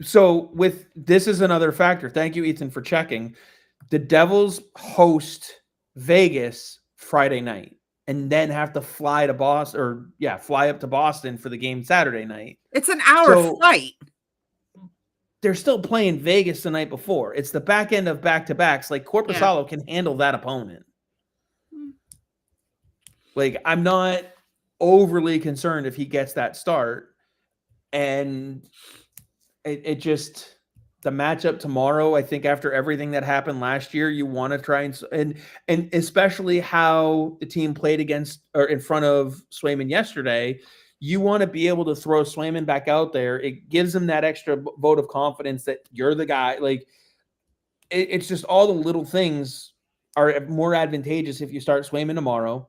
So this is another factor. Thank you, Ethan, for checking. The Devils host Vegas Friday night and then have to fly to Boston fly up to Boston for the game Saturday night. It's an hour flight. They're still playing Vegas the night before. It's the back end of back-to-backs. Like Korpisalo can handle that opponent. Like I'm not overly concerned if he gets that start. And it just... The matchup tomorrow, I think after everything that happened last year, you want to try and especially how the team played against or in front of Swayman yesterday, you want to be able to throw Swayman back out there. It gives him that extra vote of confidence that you're the guy. Like it's just all the little things are more advantageous if you start Swayman tomorrow.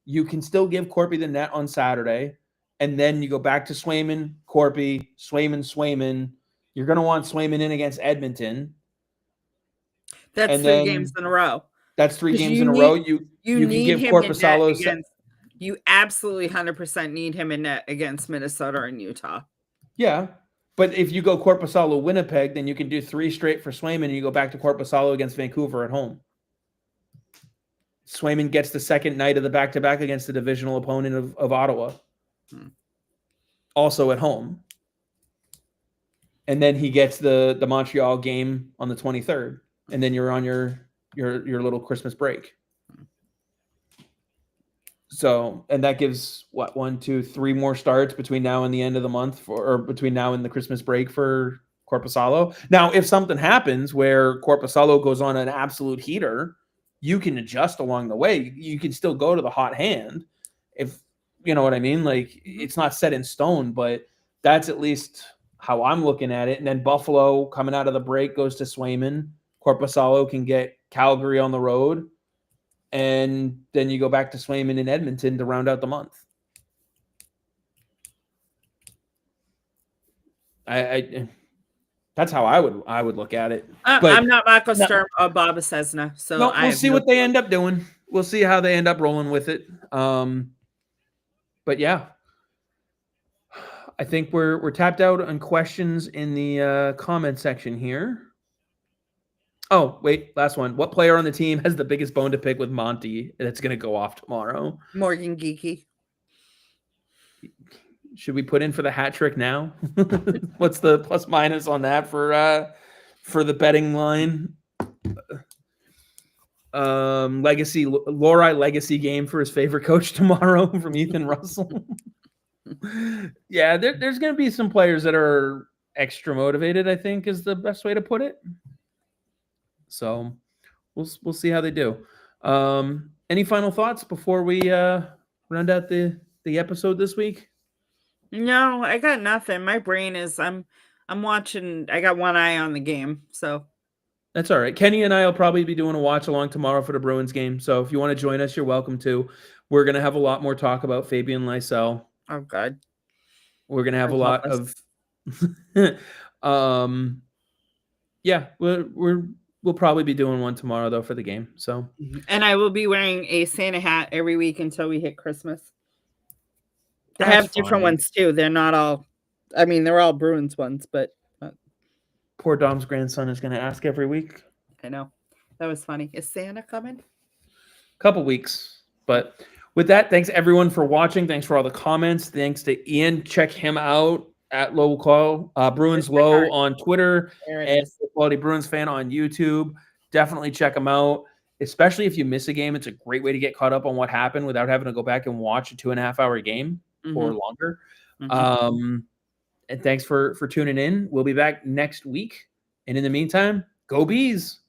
You can still give Corpy the net on Saturday, and then you go back to Swayman, Corpy, Swayman. You're going to want Swayman in against Edmonton. That's And 3 then games in a row. That's 3 'Cause games you in a need- row. You can need give him in net Korpisalo against. You absolutely 100% need him in net against Minnesota and Utah. Yeah. But if you go Korpisalo Winnipeg, then you can do 3 straight for Swayman, and you go back to Korpisalo against Vancouver at home. Swayman gets the second night of the back-to-back against the divisional opponent of Ottawa. Also at home. And then he gets the Montreal game on the 23rd. And then you're on your little Christmas break. So, and that gives what, 1, 2, 3 more starts between now and the end of the month or between now and the Christmas break for Korpisalo. Now, if something happens where Korpisalo goes on an absolute heater, you can adjust along the way. You can still go to the hot hand if you know what I mean. Like, it's not set in stone, but that's at least how I'm looking at it. And then Buffalo coming out of the break goes to Swayman. Korpisalo can get Calgary on the road. And then you go back to Swayman in Edmonton to round out the month. I that's how I would look at it. But I'm not Marco Sturm or Bob Cessna, so no, we'll see what they end up doing. We'll see how they end up rolling with it. But yeah, I think we're tapped out on questions in the comment section here. Oh, wait, last one. What player on the team has the biggest bone to pick with Monty that's going to go off tomorrow? Morgan Geekie. Should we put in for the hat trick now? What's the plus minus on that for the betting line? Lori legacy game for his favorite coach tomorrow from Ethan Russell. Yeah, there's going to be some players that are extra motivated, I think is the best way to put it. So we'll see how they do. Any final thoughts before we round out the episode this week? No, I got nothing. My brain is I'm watching. I got one eye on the game, so that's all right. Kenny and I will probably be doing a watch along tomorrow for the Bruins game. So if you want to join us, you're welcome to. We're gonna have a lot more talk about Fabian Lysell. Oh God. We're gonna have a lot of yeah, we'll probably be doing one tomorrow though for the game. So and I will be wearing a Santa hat every week until we hit Christmas. They That's have different ones too. They're not all I mean, they're all Bruins ones, but poor Dom's grandson is gonna ask every week. I know. That was funny. Is Santa coming? Couple weeks. But with that, thanks everyone for watching. Thanks for all the comments. Thanks to Ian. Check him out at Low Quality Bruins Low on Twitter and Low Quality Bruins Fan on YouTube. Definitely check him out, especially if you miss a game. It's a great way to get caught up on what happened without having to go back and watch a 2.5-hour game or longer. And thanks for tuning in. We'll be back next week. And in the meantime, go Bees.